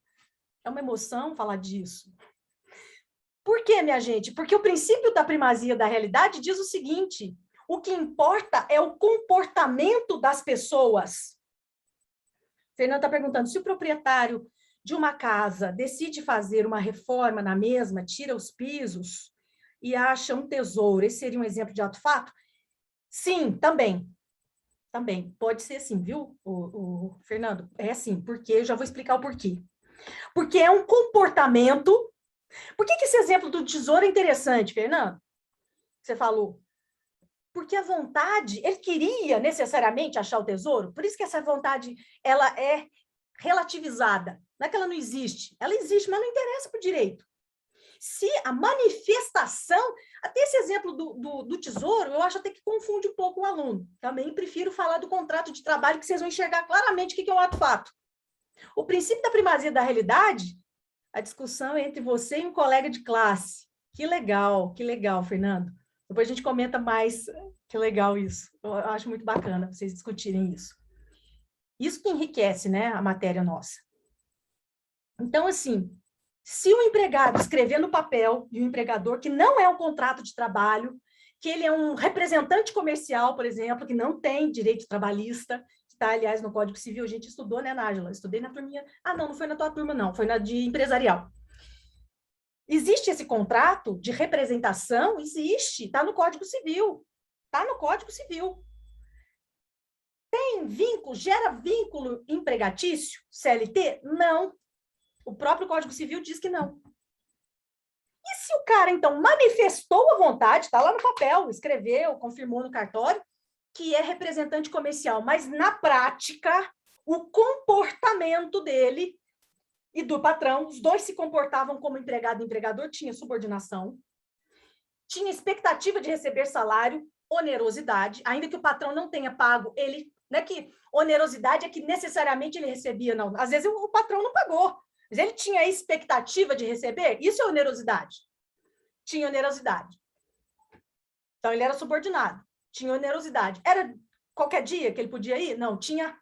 É uma emoção falar disso. Por quê, minha gente? Porque o princípio da primazia da realidade diz o seguinte: o que importa é o comportamento das pessoas. Fernando está perguntando, se o proprietário de uma casa decide fazer uma reforma na mesma, tira os pisos e acha um tesouro, esse seria um exemplo de ato-fato? Sim, também. Também, pode ser assim, viu, o Fernando? É assim, porque eu já vou explicar o porquê. Porque é um comportamento... Por que esse exemplo do tesouro é interessante, Fernando? Você falou. Porque a vontade, ele queria necessariamente achar o tesouro, por isso que essa vontade, ela é relativizada. Não é que ela não existe, ela existe, mas não interessa para o direito. Se a manifestação, até esse exemplo do tesouro, eu acho até que confunde um pouco o aluno. Também prefiro falar do contrato de trabalho, que vocês vão enxergar claramente o que é um ato-fato. O princípio da primazia da realidade, a discussão é entre você e um colega de classe. Que legal, Fernando. Depois a gente comenta mais, que legal isso. Eu acho muito bacana vocês discutirem isso. Isso que enriquece, né, a matéria nossa. Então, assim, se o empregado escrever no papel e o empregador, que não é um contrato de trabalho, que ele é um representante comercial, por exemplo, que não tem direito trabalhista, que está, aliás, no Código Civil, a gente estudou, né, Nájila? Estudei na turminha... Ah, não foi na tua turma, não, foi na de empresarial. Existe esse contrato de representação? Existe, está no Código Civil. Está no Código Civil. Tem vínculo, gera vínculo empregatício, CLT? Não. O próprio Código Civil diz que não. E se o cara, então, manifestou a vontade, está lá no papel, escreveu, confirmou no cartório, que é representante comercial, mas na prática, o comportamento dele e do patrão, os dois se comportavam como empregado e empregador, tinha subordinação, tinha expectativa de receber salário, onerosidade, ainda que o patrão não tenha pago, ele, não é que onerosidade é que necessariamente ele recebia, não. Às vezes o patrão não pagou, Mas ele tinha a expectativa de receber? Isso é onerosidade. Tinha onerosidade. Então, ele era subordinado. Tinha onerosidade. Era qualquer dia que ele podia ir? Não, tinha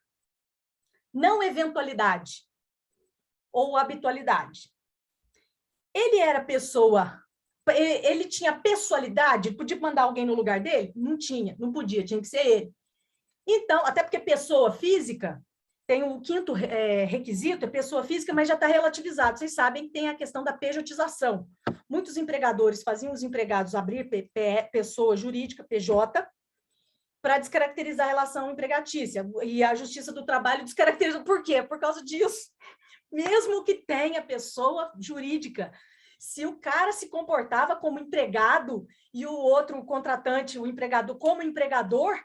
não eventualidade ou habitualidade. Ele era pessoa, ele tinha pessoalidade, podia mandar alguém no lugar dele? Não tinha, não podia, tinha que ser ele. Então, até porque pessoa física, tem o quinto requisito, é pessoa física, mas já está relativizado. Vocês sabem que tem a questão da pejotização. Muitos empregadores faziam os empregados abrir pessoa jurídica, PJ, para descaracterizar a relação empregatícia. E a Justiça do Trabalho descaracteriza. Por quê? Por causa disso. Mesmo que tenha pessoa jurídica, se o cara se comportava como empregado e o outro, o contratante, o empregador, como empregador,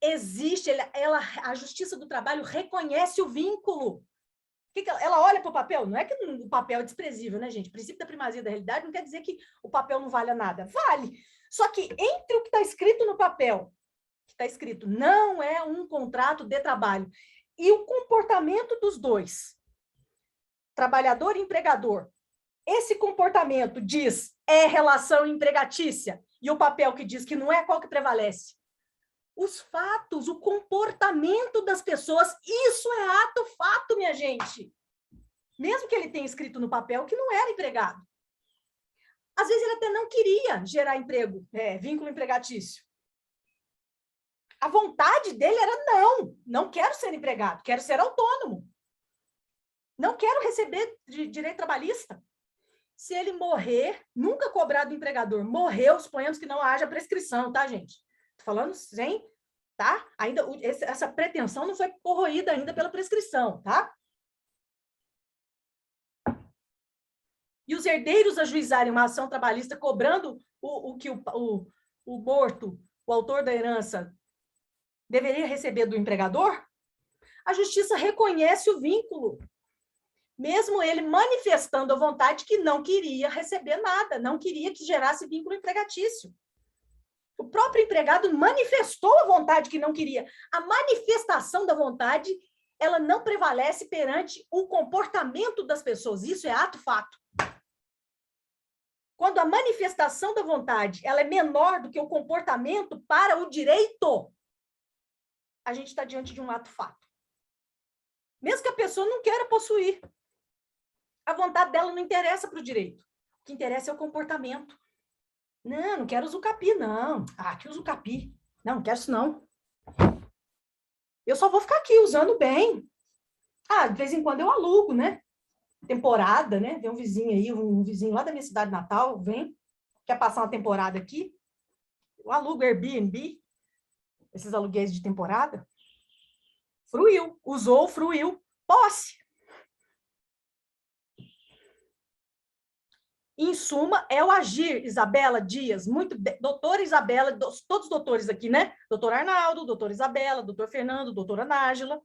existe, a Justiça do Trabalho reconhece o vínculo. Ela olha para o papel, não é que o papel é desprezível, né, gente? O princípio da primazia da realidade não quer dizer que o papel não vale nada. Vale. Só que entre o que está escrito no papel, que está escrito não é um contrato de trabalho, e o comportamento dos dois, trabalhador e empregador, esse comportamento diz é relação empregatícia, e o papel que diz que não é, qual que prevalece? Os fatos, o comportamento das pessoas, isso é ato-fato, minha gente. Mesmo que ele tenha escrito no papel que não era empregado. Às vezes ele até não queria gerar emprego, vínculo empregatício. A vontade dele era não quero ser empregado, quero ser autônomo. Não quero receber direito trabalhista. Se ele morrer, nunca cobrar do empregador, morreu, suponhamos que não haja prescrição, tá, gente? Tô falando sem, tá? Ainda essa pretensão não foi corroída ainda pela prescrição, tá? E os herdeiros ajuizarem uma ação trabalhista cobrando o que o morto, o autor da herança, deveria receber do empregador, a justiça reconhece o vínculo, mesmo ele manifestando a vontade que não queria receber nada, não queria que gerasse vínculo empregatício. O próprio empregado manifestou a vontade que não queria. A manifestação da vontade, ela não prevalece perante o comportamento das pessoas. Isso é ato-fato. Quando a manifestação da vontade ela é menor do que o comportamento para o direito, a gente está diante de um ato-fato. Mesmo que a pessoa não queira possuir. A vontade dela não interessa para o direito. O que interessa é o comportamento. Não quero usucapi, não. Que usucapi. Não quero isso, não. Eu só vou ficar aqui usando bem. De vez em quando eu alugo, né? Temporada, né? Tem um vizinho aí, um vizinho lá da minha cidade natal, vem, quer passar uma temporada aqui. Eu alugo Airbnb, esses aluguéis de temporada. Fruiu, usou, fruiu. Posse. Em suma, é o agir, Isabela Dias, muito bem. Doutora Isabela, todos os doutores aqui, né? Doutor Arnaldo, doutora Isabela, doutor Fernando, doutora Nájila,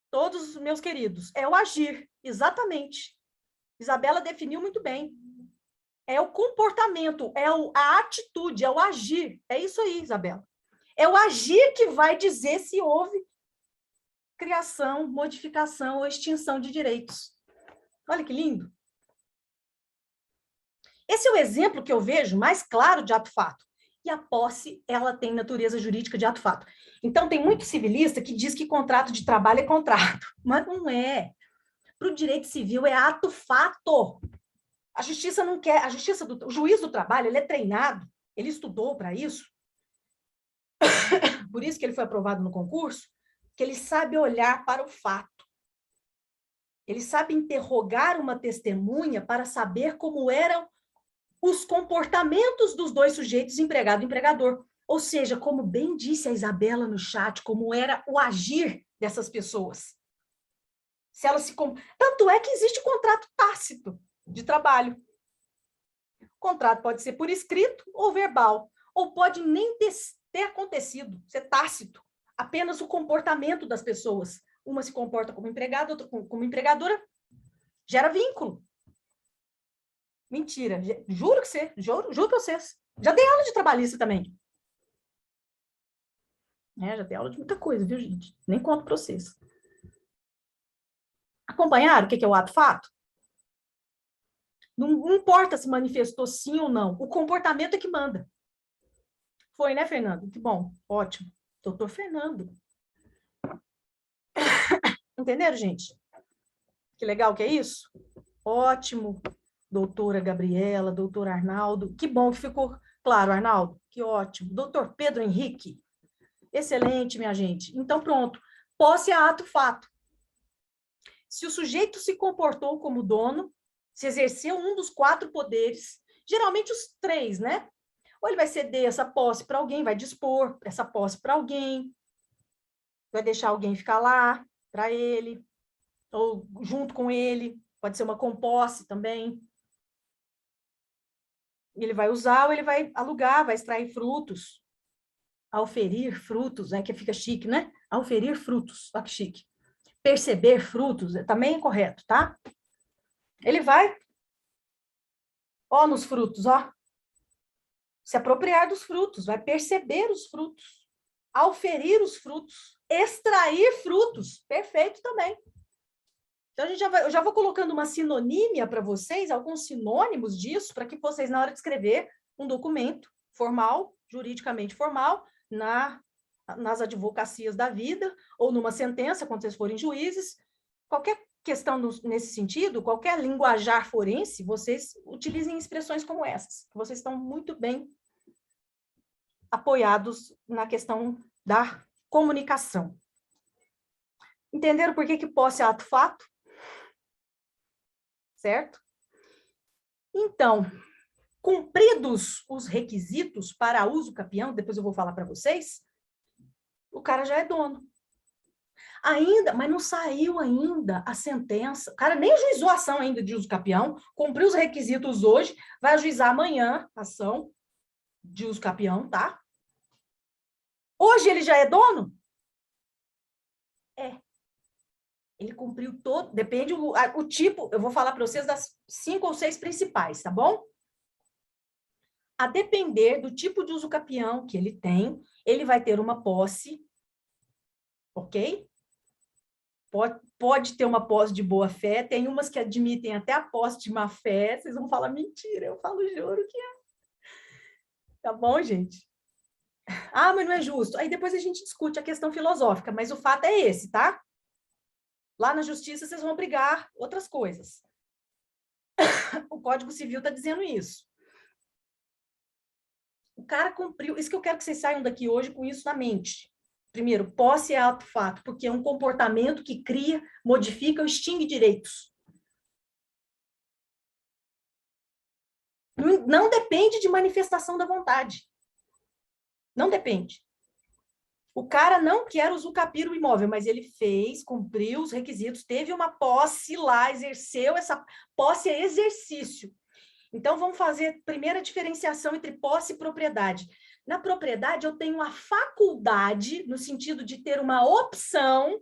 todos os meus queridos. É o agir, exatamente. Isabela definiu muito bem. É o comportamento, a atitude, é o agir. É isso aí, Isabela. É o agir que vai dizer se houve criação, modificação ou extinção de direitos. Olha que lindo. Esse é o exemplo que eu vejo mais claro de ato-fato. E a posse, ela tem natureza jurídica de ato-fato. Então, tem muito civilista que diz que contrato de trabalho é contrato. Mas não é. Para o direito civil é ato-fato. A justiça não quer... O juiz do trabalho, ele é treinado, ele estudou para isso. Por isso que ele foi aprovado no concurso, que ele sabe olhar para o fato. Ele sabe interrogar uma testemunha para saber como eram os comportamentos dos dois sujeitos, empregado e empregador. Ou seja, como bem disse a Isabela no chat, como era o agir dessas pessoas. Se elas se... Tanto é que existe contrato tácito de trabalho. O contrato pode ser por escrito ou verbal, ou pode nem ter acontecido, ser tácito. Apenas o comportamento das pessoas. Uma se comporta como empregada, outra como empregadora. Gera vínculo. Mentira, juro para vocês. Já dei aula de trabalhista também. Já dei aula de muita coisa, viu, gente? Nem conto para vocês. Acompanharam o que é o ato-fato? Não importa se manifestou sim ou não, o comportamento é que manda. Foi, né, Fernando? Que bom, ótimo. Doutor Fernando. Entenderam, gente? Que legal que é isso? Ótimo, doutora Gabriela, doutor Arnaldo. Que bom que ficou claro, Arnaldo. Que ótimo. Doutor Pedro Henrique. Excelente, minha gente. Então, pronto. Posse é ato-fato. Se o sujeito se comportou como dono, se exerceu um dos 4 poderes, geralmente os 3, né? Ou ele vai ceder essa posse para alguém, vai dispor essa posse para alguém, vai deixar alguém ficar lá para ele, ou junto com ele, pode ser uma composse também. Ele vai usar ou ele vai alugar, vai extrair frutos, auferir frutos, né? Que fica chique, né? Auferir frutos, olha que chique. Perceber frutos, também é correto, tá? Ele vai, ó, nos frutos, ó. Se apropriar dos frutos, vai perceber os frutos, auferir os frutos, extrair frutos, perfeito também. Então, eu já vou colocando uma sinonímia para vocês, alguns sinônimos disso, para que vocês, na hora de escrever um documento formal, juridicamente formal, nas advocacias da vida, ou numa sentença, quando vocês forem juízes, qualquer questão nesse sentido, qualquer linguajar forense, vocês utilizem expressões como essas, que vocês estão muito bem apoiados na questão da comunicação. Entenderam por que posse é ato-fato? Certo? Então, cumpridos os requisitos para uso capião, depois eu vou falar para vocês, o cara já é dono. Ainda, mas não saiu ainda a sentença. O cara nem ajuizou a ação ainda de uso capião, cumpriu os requisitos hoje, vai ajuizar amanhã a ação de uso capião, tá? Hoje ele já é dono? É. Ele cumpriu todo, depende o tipo, eu vou falar para vocês das 5 ou 6 principais, tá bom? A depender do tipo de uso capião que ele tem, ele vai ter uma posse, ok? Pode ter uma posse de boa-fé, tem umas que admitem até a posse de má-fé, vocês vão falar mentira, eu falo juro que é. Tá bom, gente? Ah, mas não é justo. Aí depois a gente discute a questão filosófica, mas o fato é esse, tá? Lá na justiça vocês vão brigar outras coisas. O Código Civil está dizendo isso. O cara cumpriu, isso que eu quero que vocês saiam daqui hoje com isso na mente. Primeiro, posse é ato-fato, porque é um comportamento que cria, modifica ou extingue direitos. Não depende de manifestação da vontade. Não depende. O cara não quer usucapir o imóvel, mas ele fez, cumpriu os requisitos, teve uma posse lá, exerceu essa posse, é exercício. Então, vamos fazer a primeira diferenciação entre posse e propriedade. Na propriedade, eu tenho a faculdade, no sentido de ter uma opção,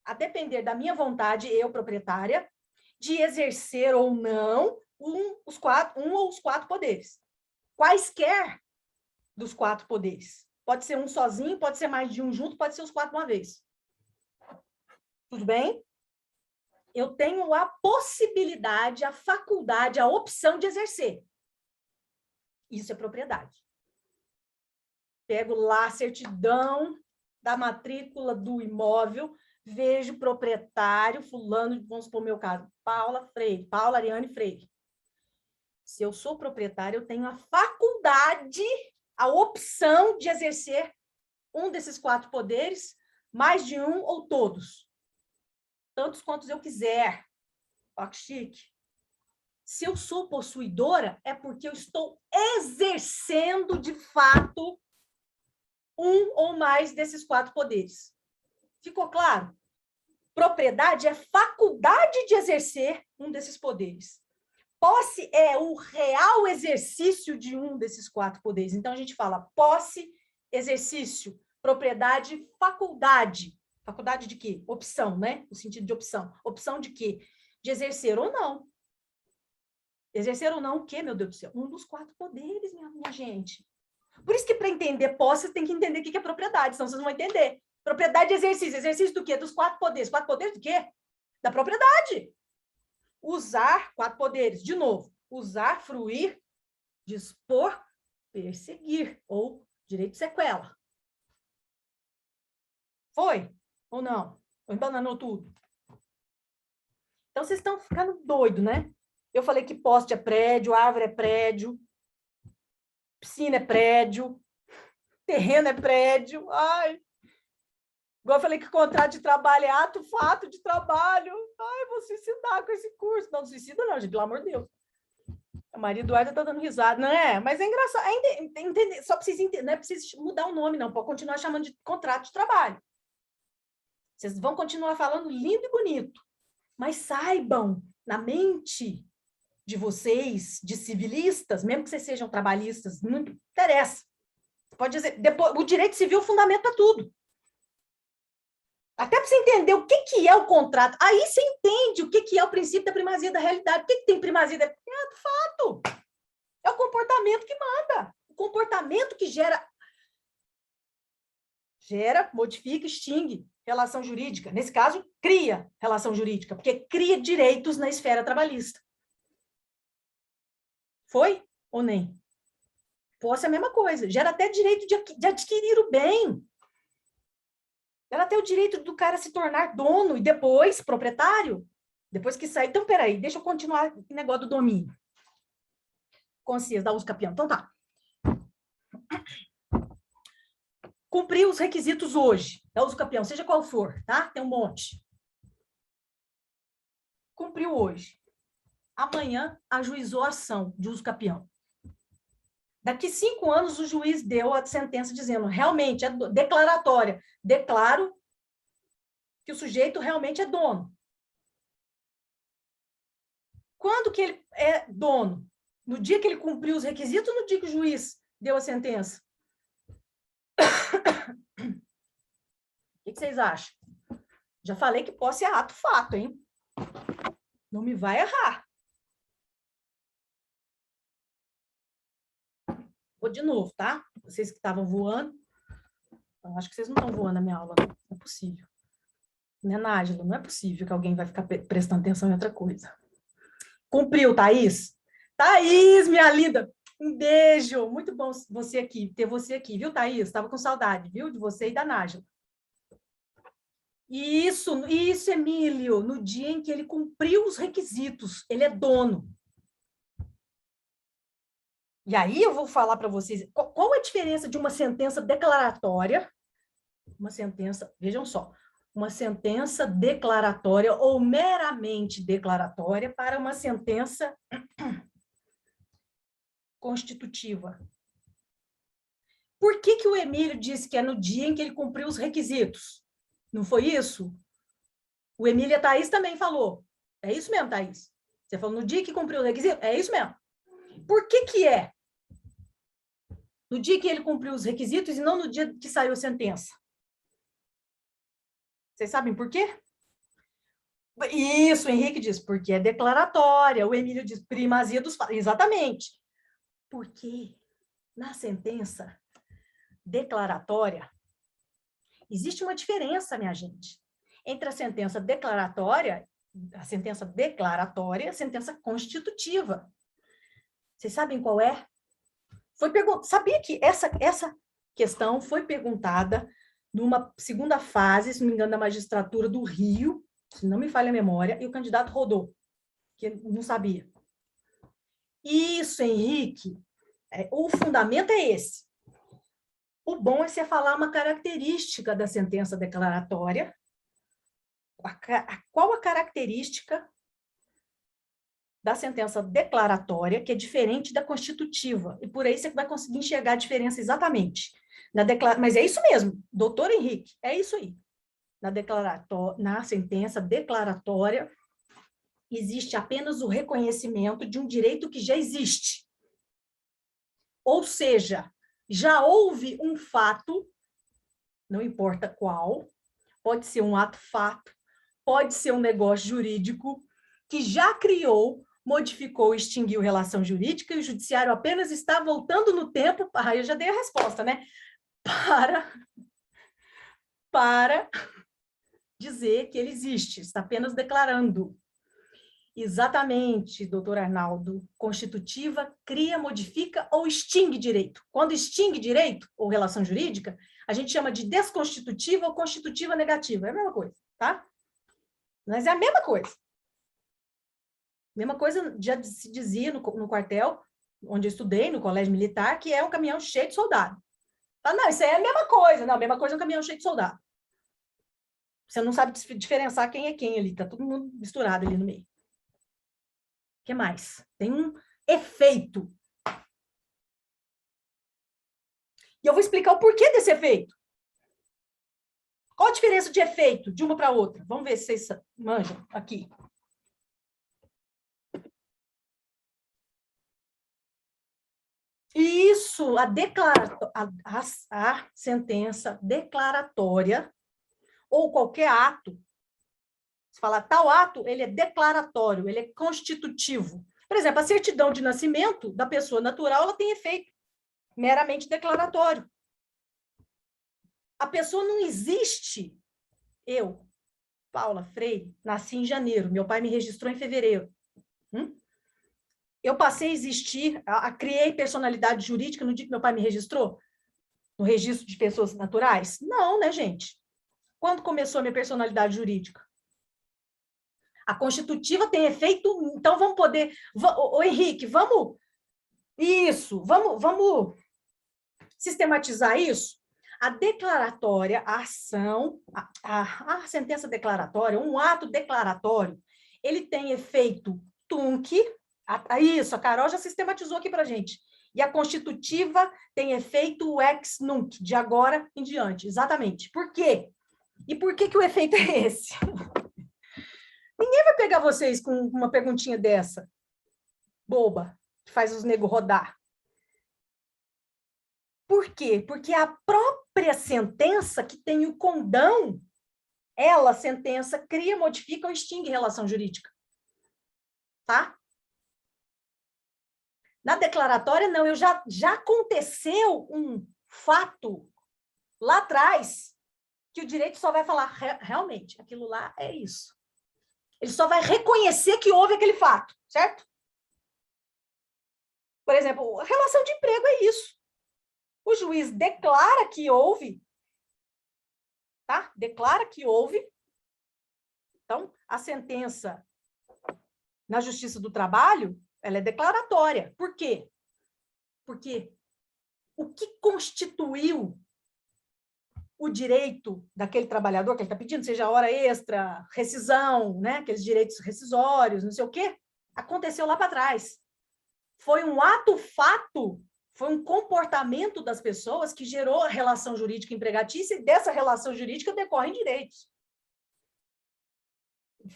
a depender da minha vontade, eu, proprietária, de exercer ou não um ou os 4 poderes. Quaisquer dos 4 poderes. Pode ser um sozinho, pode ser mais de um junto, pode ser os 4 de uma vez. Tudo bem? Eu tenho a possibilidade, a faculdade, a opção de exercer. Isso é propriedade. Pego lá a certidão da matrícula do imóvel, vejo proprietário, fulano, vamos supor o meu caso, Paula Ariane Freire. Se eu sou proprietário, eu tenho a faculdade, a opção de exercer um desses 4 poderes, mais de um ou todos. Tantos quantos eu quiser. Ó, que chique. Se eu sou possuidora, é porque eu estou exercendo, de fato, um ou mais desses 4 poderes. Ficou claro? Propriedade é faculdade de exercer um desses poderes. Posse é o real exercício de um desses 4 poderes. Então, a gente fala posse, exercício, propriedade, faculdade. Faculdade de quê? Opção, né? No sentido de opção. Opção de quê? De exercer ou não. Exercer ou não o quê, meu Deus do céu? Um dos 4 poderes, minha gente. Por isso que, para entender posse, você tem que entender o que é propriedade, senão vocês não vão entender. Propriedade de exercício. Exercício do quê? Dos 4 poderes. 4 poderes do quê? da propriedade. Usar, 4 poderes, de novo. Usar, fruir, dispor, perseguir, ou direito de sequela. Foi ou não? Ou embananou tudo? Então, vocês estão ficando doidos, né? Eu falei que poste é prédio, árvore é prédio, piscina é prédio, terreno é prédio. Ai! Igual eu falei que contrato de trabalho é ato, fato de trabalho. Ai, vou suicidar com esse curso. Não, suicida não, gente, pelo amor de Deus. A Maria Eduarda tá dando risada. Não é? Mas é engraçado. Entender, só precisa entender, não é preciso mudar o nome, não. Pode continuar chamando de contrato de trabalho. Vocês vão continuar falando lindo e bonito. Mas saibam, na mente de vocês, de civilistas, mesmo que vocês sejam trabalhistas, não interessa. Pode dizer, depois, o direito civil fundamenta tudo. Até para você entender o que é o contrato. Aí você entende o que é o princípio da primazia da realidade. O que tem primazia da realidade? É fato. É o comportamento que manda. O comportamento que gera, modifica, extingue relação jurídica. Nesse caso, cria relação jurídica, porque cria direitos na esfera trabalhista. Foi ou nem? Posse é a mesma coisa. Gera até direito de adquirir o bem. Gera até o direito do cara se tornar dono e depois proprietário. Depois que sair. Então, peraí, deixa eu continuar o negócio do domínio. Consciência da uso capião. Então, tá. Cumprir os requisitos hoje da uso capião, seja qual for, tá? Tem um monte. Cumpriu hoje. Amanhã, ajuizou a ação de uso capião. Daqui 5 anos, o juiz deu a sentença dizendo, realmente, é declaratória. Declaro que o sujeito realmente é dono. Quando que ele é dono? No dia que ele cumpriu os requisitos ou no dia que o juiz deu a sentença? O que vocês acham? Já falei que posse é ato fato, hein? Não me vai errar. Vou de novo, tá? Vocês que estavam voando. Eu acho que vocês não estão voando na minha aula, não. Não é possível. Né, Nájila? Não é possível que alguém vai ficar prestando atenção em outra coisa. Cumpriu, Thaís? Thaís, minha linda! Um beijo! Muito bom você aqui, ter você aqui, viu, Thaís? Estava com saudade, viu? De você e da Nájila. Isso, Emílio, no dia em que ele cumpriu os requisitos, ele é dono. E aí eu vou falar para vocês, qual a diferença de uma sentença declaratória, uma sentença, vejam só, uma sentença declaratória ou meramente declaratória para uma sentença constitutiva. Por que o Emílio disse que é no dia em que ele cumpriu os requisitos? Não foi isso? O Emílio e a Thaís também falou. É isso mesmo, Thaís? Você falou no dia que cumpriu o requisito? É isso mesmo. Por que é? No dia que ele cumpriu os requisitos e não no dia que saiu a sentença. Vocês sabem por quê? Isso, o Henrique diz, porque é declaratória. O Emílio diz, primazia dos fatos. Exatamente. Porque na sentença declaratória, existe uma diferença, minha gente, entre a sentença declaratória e a sentença constitutiva. Vocês sabem qual é? Sabia que essa questão foi perguntada numa segunda fase, se não me engano, da magistratura do Rio, se não me falha a memória, e o candidato rodou, que não sabia. Isso, Henrique, o fundamento é esse. O bom é você falar uma característica da sentença declaratória. Qual a característica da sentença declaratória, que é diferente da constitutiva. E por aí você vai conseguir enxergar a diferença exatamente. Mas é isso mesmo, doutor Henrique, é isso aí. Na sentença declaratória, existe apenas o reconhecimento de um direito que já existe. Ou seja, já houve um fato, não importa qual, pode ser um ato-fato, pode ser um negócio jurídico, que já criou, modificou, extinguiu relação jurídica, e o judiciário apenas está voltando no tempo, aí eu já dei a resposta, né? Para dizer que ele existe, está apenas declarando. Exatamente, doutor Arnaldo. Constitutiva cria, modifica ou extingue direito. Quando extingue direito ou relação jurídica, a gente chama de desconstitutiva ou constitutiva negativa. É a mesma coisa, tá? Mas é a mesma coisa. Mesma coisa já se dizia no quartel, onde eu estudei, no colégio militar, que é um caminhão cheio de soldado. Ah, não, isso aí é a mesma coisa. Não, a mesma coisa é um caminhão cheio de soldado. Você não sabe diferenciar quem é quem ali, tá todo mundo misturado ali no meio. O que mais? Tem um efeito. E eu vou explicar o porquê desse efeito. Qual a diferença de efeito de uma para outra? Vamos ver se vocês manjam aqui. Isso, a sentença declaratória ou qualquer ato. Se falar tal ato, ele é declaratório, ele é constitutivo. Por exemplo, a certidão de nascimento da pessoa natural, ela tem efeito meramente declaratório. A pessoa não existe. Eu, Paula Freire, nasci em janeiro, meu pai me registrou em fevereiro. Eu passei a existir, criei personalidade jurídica no dia que meu pai me registrou? No registro de pessoas naturais? Não, né, gente? Quando começou a minha personalidade jurídica? A constitutiva tem efeito, então vamos poder... Ô, Henrique, vamos sistematizar isso? A declaratória, a ação, a sentença declaratória, um ato declaratório, ele tem efeito tunc, isso, a Carol já sistematizou aqui para a gente. E a constitutiva tem efeito ex nunc, de agora em diante, exatamente. Por quê? E por que o efeito é esse? Ninguém vai pegar vocês com uma perguntinha dessa, boba, que faz os negros rodar. Por quê? Porque a própria sentença que tem o condão, ela, sentença, cria, modifica ou extingue relação jurídica. Tá? Na declaratória, não. Já aconteceu um fato lá atrás que o direito só vai falar, realmente, aquilo lá é isso. Ele só vai reconhecer que houve aquele fato, certo? Por exemplo, a relação de emprego é isso. O juiz declara que houve, tá? Declara que houve. Então, a sentença na Justiça do Trabalho, ela é declaratória. Por quê? Porque o que constituiu o direito daquele trabalhador que ele está pedindo, seja hora extra, rescisão, né? Aqueles direitos rescisórios, não sei o quê, aconteceu lá para trás. Foi um ato-fato, foi um comportamento das pessoas que gerou a relação jurídica empregatícia e dessa relação jurídica decorrem direitos.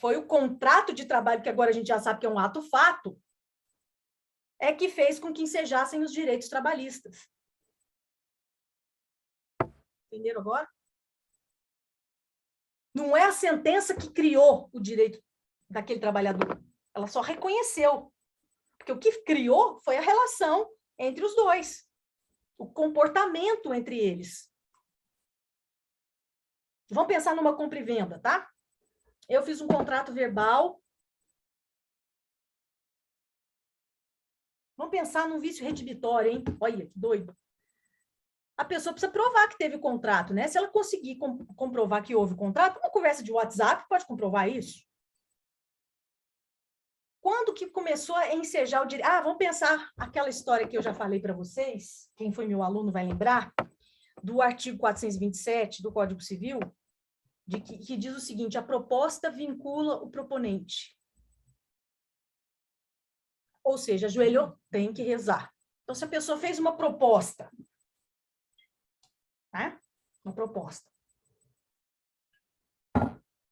Foi o contrato de trabalho, que agora a gente já sabe que é um ato-fato, é que fez com que ensejassem os direitos trabalhistas. Entenderam agora? Não é a sentença que criou o direito daquele trabalhador. Ela só reconheceu. Porque o que criou foi a relação entre os dois. O comportamento entre eles. Vamos pensar numa compra e venda, tá? Eu fiz um contrato verbal. Vamos pensar num vício redibitório, hein? Olha, que doido. A pessoa precisa provar que teve o contrato, né? Se ela conseguir comprovar que houve o contrato, uma conversa de WhatsApp pode comprovar isso. Quando que começou a ensejar o direito? Vamos pensar aquela história que eu já falei para vocês, quem foi meu aluno vai lembrar, do artigo 427 do Código Civil, que diz o seguinte, a proposta vincula o proponente. Ou seja, ajoelhou, tem que rezar. Então, se a pessoa fez uma proposta, né? Uma proposta.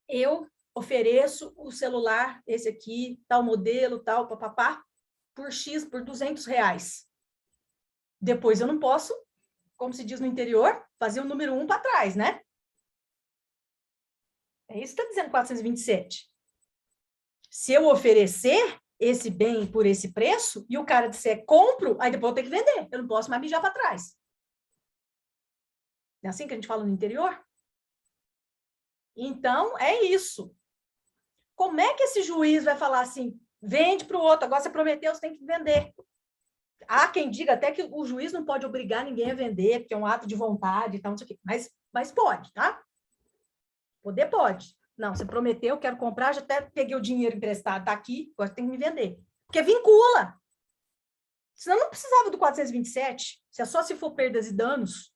Eu ofereço o celular, esse aqui, tal modelo, tal, papapá, por X, por R$200. Depois eu não posso, como se diz no interior, fazer o número 1 para trás, né? É isso que está dizendo 427. Se eu oferecer esse bem por esse preço, e o cara disser compro, aí depois eu tenho que vender. Eu não posso mais mijar para trás. É assim que a gente fala no interior? Então, é isso. Como é que esse juiz vai falar assim, vende para o outro, agora você prometeu, você tem que vender. Há quem diga até que o juiz não pode obrigar ninguém a vender, porque é um ato de vontade e tal, não sei o quê. Mas pode, tá? Poder pode. Não, você prometeu, quero comprar, já até peguei o dinheiro emprestado, tá aqui, agora tem que me vender. Porque vincula. Senão não precisava do 427, se é só se for perdas e danos.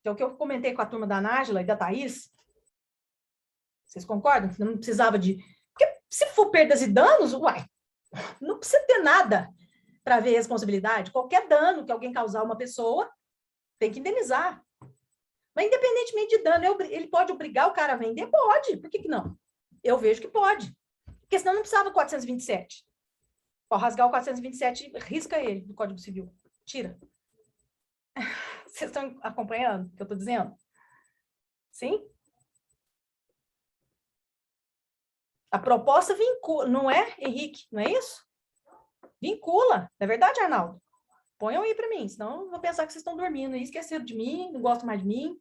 Que é o que eu comentei com a turma da Nájila e da Thaís. Vocês concordam? Não precisava de... Porque se for perdas e danos, uai, não precisa ter nada para ver responsabilidade. Qualquer dano que alguém causar a uma pessoa, tem que indenizar. Mas independentemente de dano, ele pode obrigar o cara a vender? Pode. Por que não? Eu vejo que pode. Porque senão não precisava do 427. Ao rasgar o 427, risca ele do Código Civil. Tira. Vocês estão acompanhando o que eu estou dizendo? Sim? A proposta vincula, não é, Henrique? Não é isso? Vincula. Não é verdade, Arnaldo? Ponham aí para mim, senão eu vou pensar que vocês estão dormindo e esqueceram de mim, não gostam mais de mim.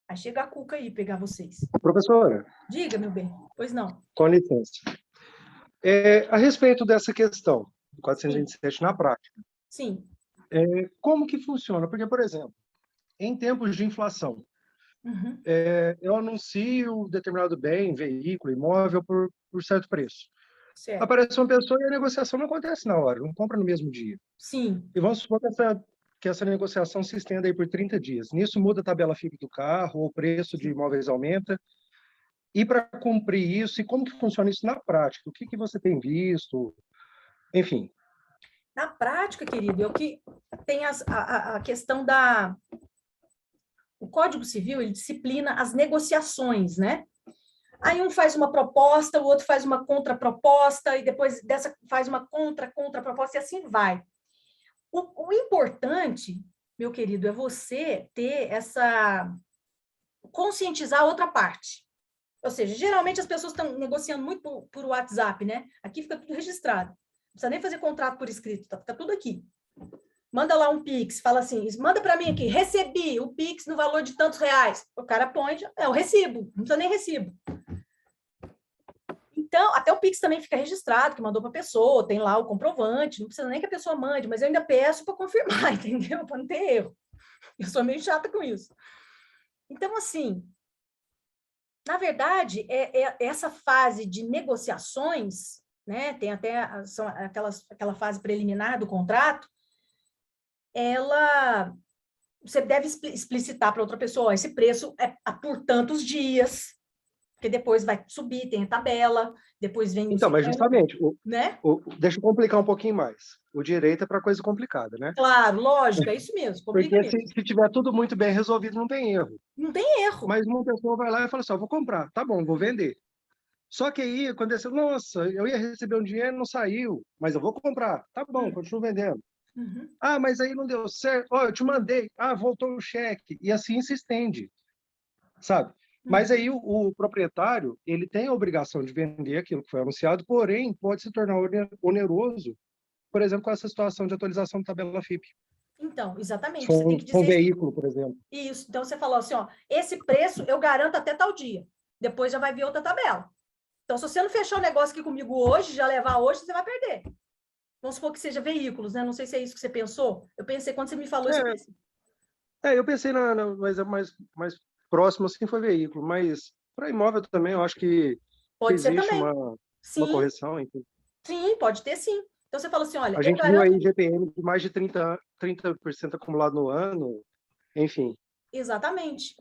Aí chega a Cuca aí pegar vocês. Professora. Diga, meu bem. Pois não. Com licença. A respeito dessa questão, 427 na prática. Sim. Como que funciona? Porque, por exemplo, em tempos de inflação, eu anuncio determinado bem, veículo, imóvel, por certo preço. Certo. Aparece uma pessoa e a negociação não acontece na hora, não compra no mesmo dia. Sim. E vamos supor que essa negociação se estenda aí por 30 dias. Nisso muda a tabela FIP do carro, o preço de imóveis aumenta. E para cumprir isso, e como que funciona isso na prática? O que você tem visto? Enfim. Na prática, querido, é o que tem a questão da... O Código Civil, ele disciplina as negociações, né? Aí um faz uma proposta, o outro faz uma contraproposta, e depois dessa faz uma contraproposta, e assim vai. O importante, meu querido, é você ter conscientizar a outra parte. Ou seja, geralmente as pessoas estão negociando muito por WhatsApp, né? Aqui fica tudo registrado. Não precisa nem fazer contrato por escrito, tá? Fica tudo aqui. Manda lá um Pix, fala assim, manda para mim aqui, recebi o Pix no valor de tantos reais. O cara põe, é o recibo, não precisa nem recibo. Então, até o Pix também fica registrado, que mandou para a pessoa, tem lá o comprovante, não precisa nem que a pessoa mande, mas eu ainda peço para confirmar, entendeu? Para não ter erro. Eu sou meio chata com isso. Então, assim, na verdade, essa fase de negociações, né, tem até aquela fase preliminar do contrato, você deve explicitar para outra pessoa, esse preço é por tantos dias, porque depois vai subir, tem a tabela, depois vem... Então, mas justamente, né? Deixa eu complicar um pouquinho mais. O direito é para coisa complicada, né? Claro, lógico, é isso mesmo. Porque se tiver tudo muito bem resolvido, não tem erro. Não tem erro. Mas uma pessoa vai lá e fala assim, vou comprar, tá bom, vou vender. Só que aí aconteceu, nossa, eu ia receber um dinheiro, não saiu, mas eu vou comprar. Tá bom, continuo vendendo. Mas aí não deu certo. Eu te mandei. Voltou o cheque. E assim se estende, sabe? Mas aí o proprietário, ele tem a obrigação de vender aquilo que foi anunciado, porém, pode se tornar oneroso, por exemplo, com essa situação de atualização da tabela FIP. Então, exatamente. Você tem que dizer... um veículo, por exemplo. Isso. Então, você falou assim, esse preço eu garanto até tal dia. Depois já vai vir outra tabela. Então, se você não fechar o negócio aqui comigo hoje, já levar hoje, você vai perder. Vamos supor que seja veículos, né? Não sei se é isso que você pensou. Eu pensei, quando você me falou isso, eu pensei mas mais próximo, assim, foi veículo. Mas para imóvel também, eu acho que pode ser existe também. uma correção. Enfim. Sim, pode ter sim. Então, você fala assim, olha... A gente viu aí GPM de mais de 30% acumulado no ano, enfim. Exatamente.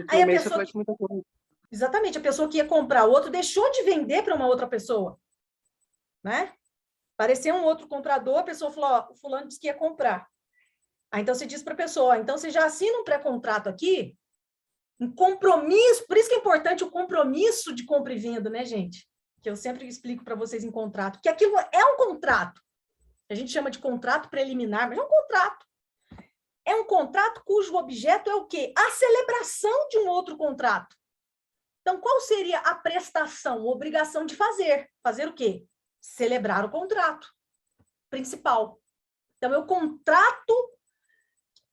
Aí a pessoa... muita coisa. Exatamente, a pessoa que ia comprar outro deixou de vender para uma outra pessoa, né? Apareceu um outro comprador, a pessoa falou, o fulano disse que ia comprar. Aí, então, você diz para a pessoa, então, você já assina um pré-contrato aqui, um compromisso, por isso que é importante o compromisso de compra e venda, né, gente? Que eu sempre explico para vocês em contrato, que aquilo é um contrato. A gente chama de contrato preliminar, mas é um contrato. É um contrato cujo objeto é o quê? A celebração de um outro contrato. Então, qual seria a prestação, a obrigação de fazer? Fazer o quê? Celebrar o contrato principal. Então, eu contrato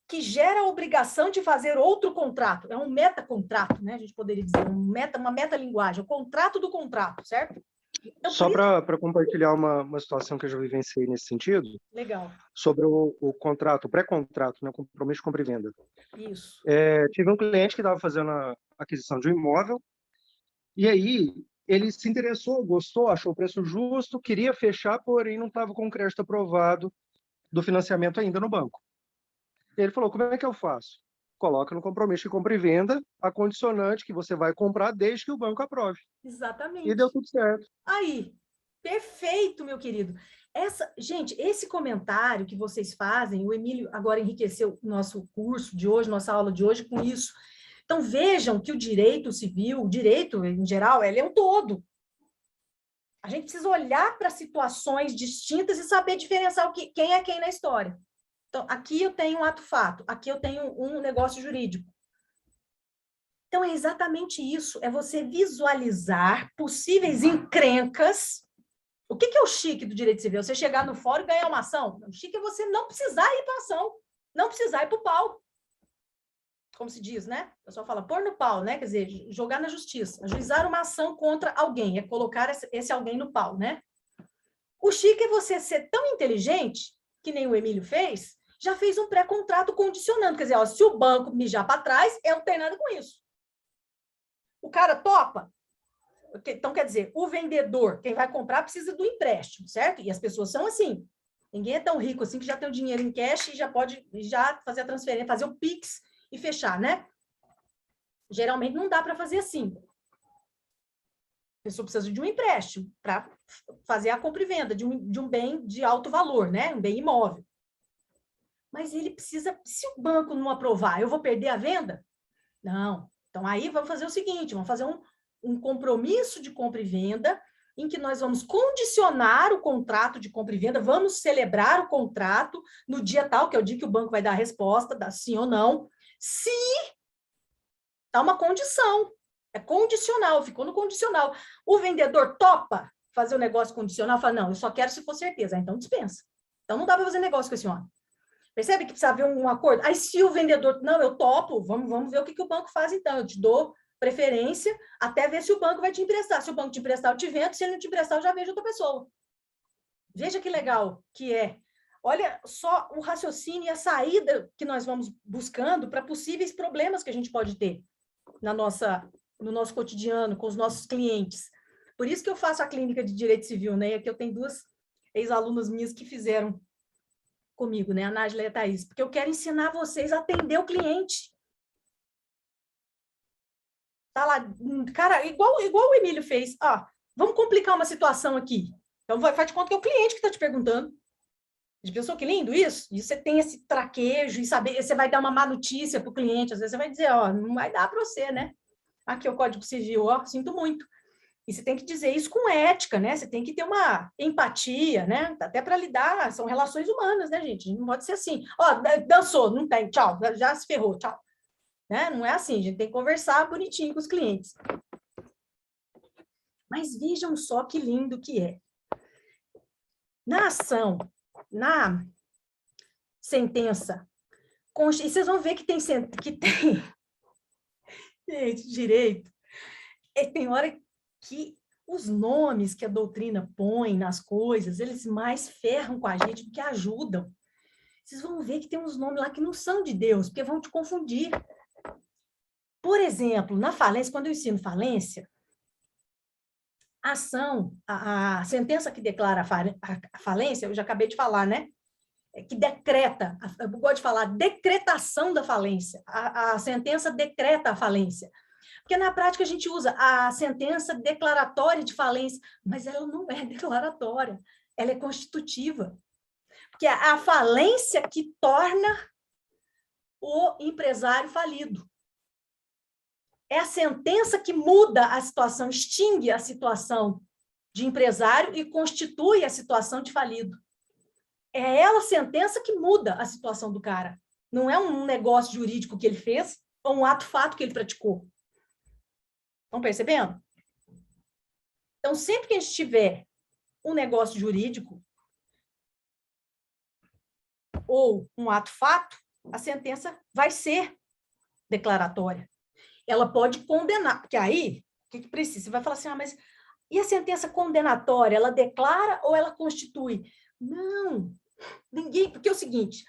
que gera a obrigação de fazer outro contrato. É um metacontrato, né? A gente poderia dizer, uma metalinguagem, o contrato do contrato, certo? Então, Só para compartilhar uma situação que eu já vivenciei nesse sentido, legal. sobre o contrato, o pré-contrato, né, compromisso de compra e venda. Isso. Tive um cliente que estava fazendo a aquisição de um imóvel, e aí ele se interessou, gostou, achou o preço justo, queria fechar, porém não estava com o crédito aprovado do financiamento ainda no banco. E ele falou, como é que eu faço? Coloca no compromisso de compra e venda a condicionante que você vai comprar desde que o banco aprove. Exatamente. E deu tudo certo. Aí, perfeito, meu querido. Gente, esse comentário que vocês fazem, o Emílio agora enriqueceu o nosso curso de hoje, nossa aula de hoje com isso. Então, vejam que o direito civil, o direito em geral, ele é um todo. A gente precisa olhar para situações distintas e saber diferenciar quem é quem na história. Então, aqui eu tenho um ato-fato, aqui eu tenho um negócio jurídico. Então, é exatamente isso, é você visualizar possíveis encrencas. O que é o chique do direito civil? Você chegar no fórum e ganhar uma ação. O chique é você não precisar ir para a ação, não precisar ir para o pau. Como se diz, né? O pessoal fala pôr no pau, né? Quer dizer, jogar na justiça. Ajuizar uma ação contra alguém, é colocar esse alguém no pau, né? O chique é você ser tão inteligente, que nem o Emílio fez, já fez um pré-contrato condicionando. Quer dizer, ó, se o banco mijar para trás, eu não tenho nada com isso. O cara topa. Então, quer dizer, o vendedor, quem vai comprar, precisa do empréstimo, certo? E as pessoas são assim. Ninguém é tão rico assim que já tem o dinheiro em cash e já pode fazer a transferência, fazer o Pix e fechar, né? Geralmente não dá para fazer assim. A pessoa precisa de um empréstimo para fazer a compra e venda de um bem de alto valor, né? Um bem imóvel. Mas ele precisa, se o banco não aprovar, eu vou perder a venda? Não. Então, aí vamos fazer o seguinte, vamos fazer um compromisso de compra e venda, em que nós vamos condicionar o contrato de compra e venda, vamos celebrar o contrato no dia tal, que é o dia que o banco vai dar a resposta, dá sim ou não, se dá uma condição. É condicional, ficou no condicional. O vendedor topa fazer o negócio condicional, fala, não, eu só quero se for certeza. Então, dispensa. Então, não dá para fazer negócio com esse homem. Percebe que precisa haver um acordo? Aí, se o vendedor, não, eu topo, vamos ver o que o banco faz, então. Eu te dou preferência até ver se o banco vai te emprestar. Se o banco te emprestar, eu te vendo. Se ele não te emprestar, eu já vejo outra pessoa. Veja que legal que é. Olha só o raciocínio e a saída que nós vamos buscando para possíveis problemas que a gente pode ter no nosso cotidiano, com os nossos clientes. Por isso que eu faço a clínica de direito civil, né? E aqui eu tenho 2 ex-alunas minhas que fizeram comigo, né? A Nájila e a Thaís, porque eu quero ensinar vocês a atender o cliente. Tá lá, cara, igual o Emílio fez. Ó, vamos complicar uma situação aqui. Então, faz de conta que é o cliente que está te perguntando. Já pensou que lindo isso? E você tem esse traquejo, e saber, você vai dar uma má notícia para o cliente, às vezes você vai dizer, ó, não vai dar para você, né? Aqui é o Código Civil, ó, sinto muito. E você tem que dizer isso com ética, né? Você tem que ter uma empatia, né? Até para lidar, são relações humanas, né, gente? Não pode ser assim. Ó, dançou, não tem, tchau, já se ferrou, tchau. Né? Não é assim, a gente tem que conversar bonitinho com os clientes. Mas vejam só que lindo que é. Na ação, na sentença, e vocês vão ver que tem gente, direito, tem hora que os nomes que a doutrina põe nas coisas, eles mais ferram com a gente do que ajudam. Vocês vão ver que tem uns nomes lá que não são de Deus, porque vão te confundir. Por exemplo, na falência, quando eu ensino falência, a sentença que declara a falência, eu já acabei de falar, né? Que decreta, eu gosto de falar decretação da falência. A sentença decreta a falência. Porque na prática a gente usa a sentença declaratória de falência, mas ela não é declaratória, ela é constitutiva. Porque é a falência que torna o empresário falido. É a sentença que muda a situação, extingue a situação de empresário e constitui a situação de falido. É ela a sentença que muda a situação do cara. Não é um negócio jurídico que ele fez ou um ato-fato que ele praticou. Estão percebendo? Então, sempre que a gente tiver um negócio jurídico ou um ato-fato, a sentença vai ser declaratória. Ela pode condenar, porque aí, o que precisa? Você vai falar assim, mas e a sentença condenatória, ela declara ou ela constitui? Não, ninguém, porque é o seguinte,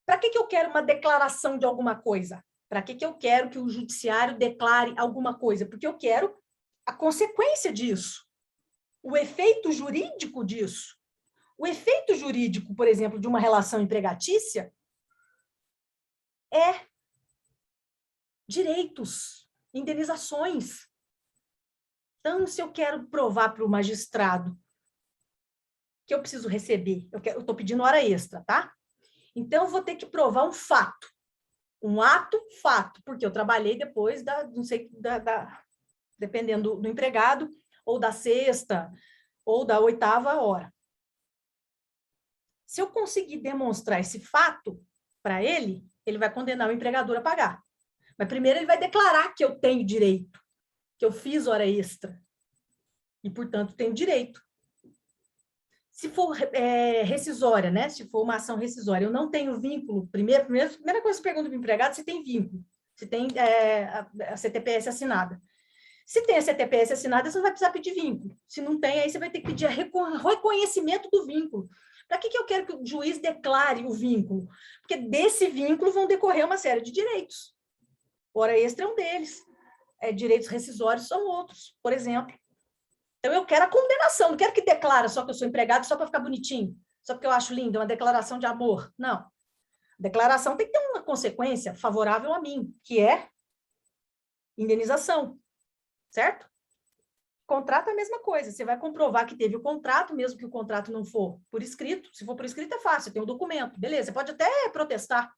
para que eu quero uma declaração de alguma coisa? Para que eu quero que o judiciário declare alguma coisa? Porque eu quero a consequência disso, o efeito jurídico disso. O efeito jurídico, por exemplo, de uma relação empregatícia é direitos, indenizações. Então, se eu quero provar para o magistrado que eu preciso receber, eu estou pedindo hora extra, tá? Então, eu vou ter que provar um fato, um ato, fato, porque eu trabalhei depois não sei, dependendo do empregado, ou da sexta, ou da 8ª hora. Se eu conseguir demonstrar esse fato para ele, ele vai condenar o empregador a pagar. Mas primeiro ele vai declarar que eu tenho direito, que eu fiz hora extra, e, portanto, tenho direito. Se for rescisória, né? Se for uma ação rescisória, eu não tenho vínculo. Primeira coisa que você pergunta para o empregado se tem vínculo, se tem a CTPS assinada. Se tem a CTPS assinada, você não vai precisar pedir vínculo. Se não tem, aí você vai ter que pedir reconhecimento do vínculo. Para que eu quero que o juiz declare o vínculo? Porque desse vínculo vão decorrer uma série de direitos. Hora extra é um deles. Direitos rescisórios são outros, por exemplo. Então, eu quero a condenação, não quero que declare só que eu sou empregado, só para ficar bonitinho, só porque eu acho lindo, é uma declaração de amor. Não. A declaração tem que ter uma consequência favorável a mim, que é indenização, certo? Contrato é a mesma coisa, você vai comprovar que teve o contrato, mesmo que o contrato não for por escrito. Se for por escrito é fácil, tem o documento, beleza. Você pode até protestar.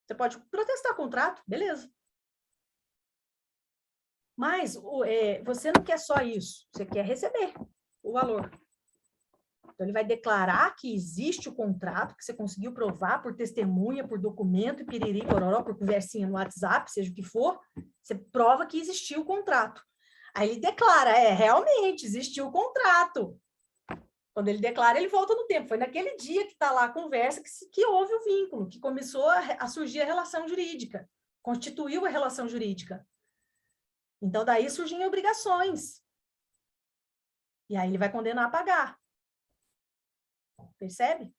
Você pode protestar o contrato, beleza. Mas você não quer só isso, você quer receber o valor. Então, ele vai declarar que existe o contrato, que você conseguiu provar por testemunha, por documento, piriri, pororó, por conversinha no WhatsApp, seja o que for, você prova que existiu o contrato. Aí ele declara, realmente existiu o contrato. Quando ele declara, ele volta no tempo. Foi naquele dia que está lá a conversa que houve o vínculo, que começou a surgir a relação jurídica, constituiu a relação jurídica. Então, daí surgem obrigações. E aí ele vai condenar a pagar. Percebe?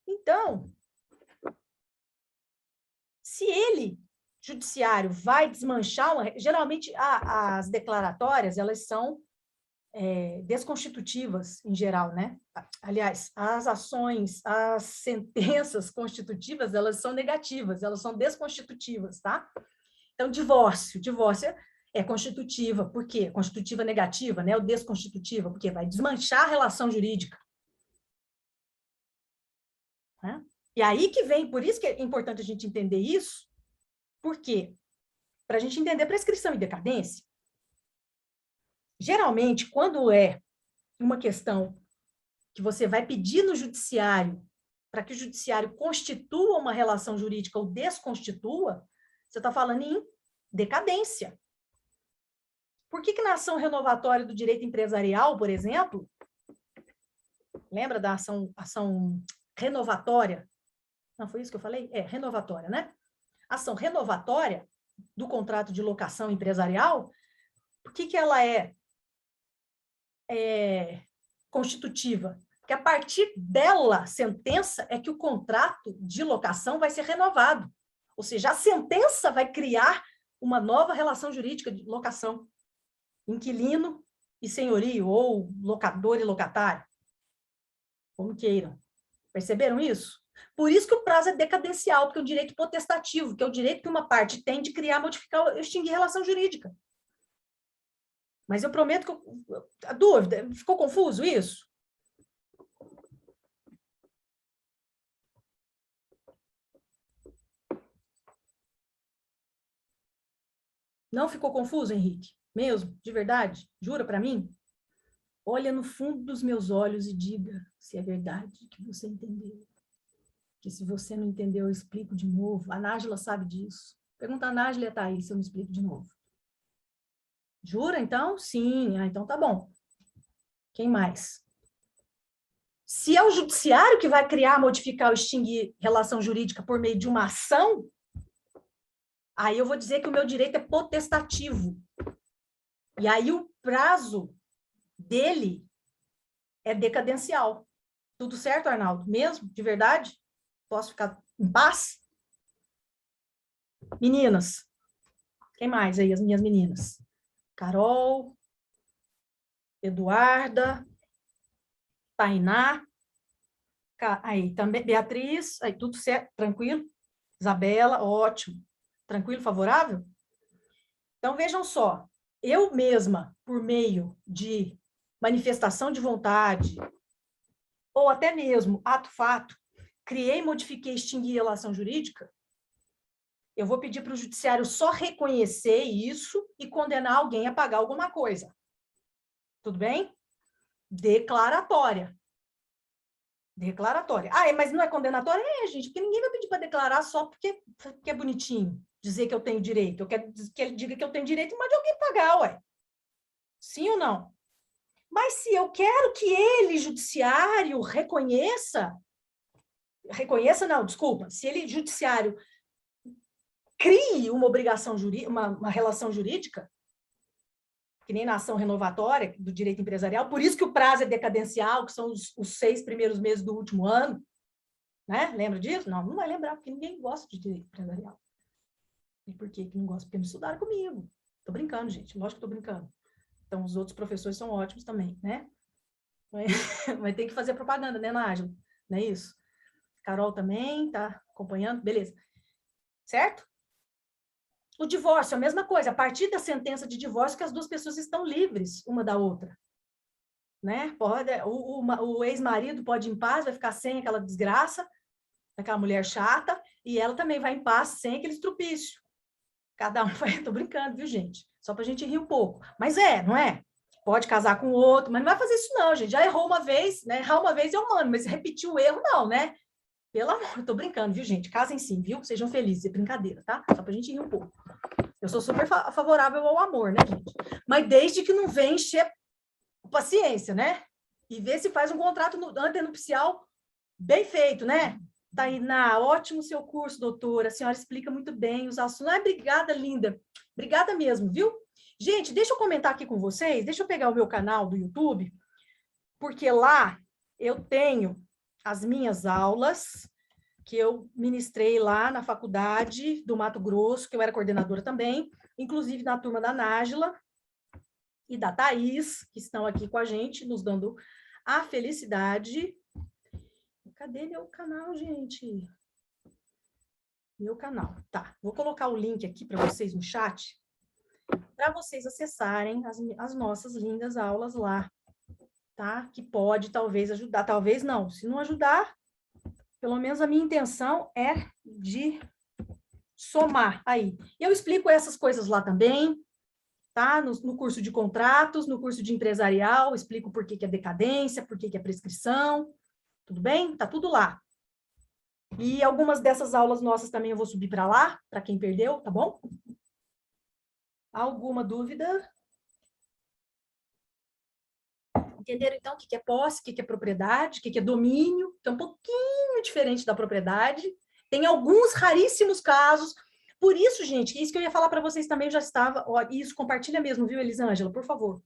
Então, se ele, judiciário, vai desmanchar, geralmente as declaratórias, elas são desconstitutivas, em geral, né? Aliás, as ações, as sentenças constitutivas, elas são negativas, elas são desconstitutivas, tá? Então, divórcio é constitutiva, por quê? Constitutiva negativa, né? O desconstitutiva, porque vai desmanchar a relação jurídica. Né? E aí que vem, por isso que é importante a gente entender isso, por quê? Para a gente entender prescrição e decadência. Geralmente, quando é uma questão que você vai pedir no judiciário, para que o judiciário constitua uma relação jurídica ou desconstitua, você está falando em decadência. Por que na ação renovatória do direito empresarial, por exemplo, lembra da ação renovatória? Não, foi isso que eu falei? Renovatória, né? Ação renovatória do contrato de locação empresarial, por que ela é constitutiva? Porque a partir dela, sentença, é que o contrato de locação vai ser renovado. Ou seja, a sentença vai criar uma nova relação jurídica de locação. Inquilino e senhorio, ou locador e locatário. Como queiram. Perceberam isso? Por isso que o prazo é decadencial, porque é um direito potestativo, que é o direito que uma parte tem de criar, modificar, extinguir relação jurídica. Mas eu prometo que... A dúvida, ficou confuso isso? Não ficou confuso, Henrique? Mesmo? De verdade? Jura para mim? Olha no fundo dos meus olhos e diga se é verdade que você entendeu. Que se você não entendeu, eu explico de novo. A Nájila sabe disso. Pergunta a Nájila e a Thaís se eu não explico de novo. Jura, então? Sim. Então tá bom. Quem mais? Se é o judiciário que vai criar, modificar ou extinguir relação jurídica por meio de uma ação, aí eu vou dizer que o meu direito é potestativo. E aí o prazo dele é decadencial. Tudo certo, Arnaldo? Mesmo? De verdade? Posso ficar em paz? Meninas. Quem mais aí? As minhas meninas. Carol, Eduarda, Tainá, aí também, Beatriz, aí tudo certo, tranquilo? Isabela, ótimo. Tranquilo, favorável? Então, vejam só, eu mesma, por meio de manifestação de vontade, ou até mesmo ato-fato, criei, modifiquei, extingui relação jurídica, eu vou pedir para o judiciário só reconhecer isso e condenar alguém a pagar alguma coisa. Tudo bem? Declaratória. Declaratória. Ah, mas não é condenatória? É, gente, porque ninguém vai pedir para declarar só porque é bonitinho dizer que eu tenho direito. Eu quero que ele diga que eu tenho direito, mas de alguém pagar, ué. Sim ou não? Mas se eu quero que ele, judiciário, reconheça não, desculpa, se ele, judiciário, crie uma obrigação jurídica, uma relação jurídica, que nem na ação renovatória do direito empresarial, por isso que o prazo é decadencial, que são os 6 primeiros meses do último ano, né? Lembra disso? Não, não vai lembrar, porque ninguém gosta de direito empresarial. E por que não gosta? Porque não estudaram comigo. Tô brincando, gente, lógico que tô brincando. Então, os outros professores são ótimos também, né? Mas tem que fazer propaganda, né, Nájila? Não é isso? Carol também tá acompanhando? Beleza. Certo? O divórcio, a mesma coisa. A partir da sentença de divórcio, que as duas pessoas estão livres uma da outra. Né? Pode, o ex-marido pode ir em paz, vai ficar sem aquela desgraça, aquela mulher chata, e ela também vai em paz sem aquele estrupício. Cada um vai... Tô brincando, viu, gente? Só pra gente rir um pouco. Mas não é? Pode casar com o outro, mas não vai fazer isso não, gente. Já errou uma vez, né? Errar uma vez é humano, mas repetir o erro não, né? Pelo amor, eu tô brincando, viu, gente? Casem sim, viu? Sejam felizes, é brincadeira, tá? Só pra gente rir um pouco. Eu sou super favorável ao amor, né, gente? Mas desde que não venha encher paciência, né? E ver se faz um contrato antenupcial bem feito, né? Tainá, ótimo seu curso, doutora. A senhora explica muito bem os assuntos. Ah, obrigada, linda. Obrigada mesmo, viu? Gente, deixa eu comentar aqui com vocês. Deixa eu pegar o meu canal do YouTube, porque lá eu tenho as minhas aulas que eu ministrei lá na faculdade do Mato Grosso, que eu era coordenadora também, inclusive na turma da Nájila e da Thaís, que estão aqui com a gente, nos dando a felicidade. Cadê meu canal, gente? Meu canal. Tá, vou colocar o link aqui para vocês no chat, para vocês acessarem as nossas lindas aulas lá, tá? Que pode, talvez, ajudar. Talvez não. Se não ajudar, pelo menos a minha intenção é de somar aí. Eu explico essas coisas lá também, tá? No curso de contratos, no curso de empresarial, explico por que é decadência, por que é prescrição, tudo bem? Tá tudo lá. E algumas dessas aulas nossas também eu vou subir para lá, para quem perdeu, tá bom? Alguma dúvida? Entenderam, então, o que é posse, o que é propriedade, o que é domínio, que é um pouquinho diferente da propriedade. Tem alguns raríssimos casos. Por isso, gente, isso que eu ia falar para vocês também, eu já estava... Ó, isso, compartilha mesmo, viu, Elisângela? Por favor.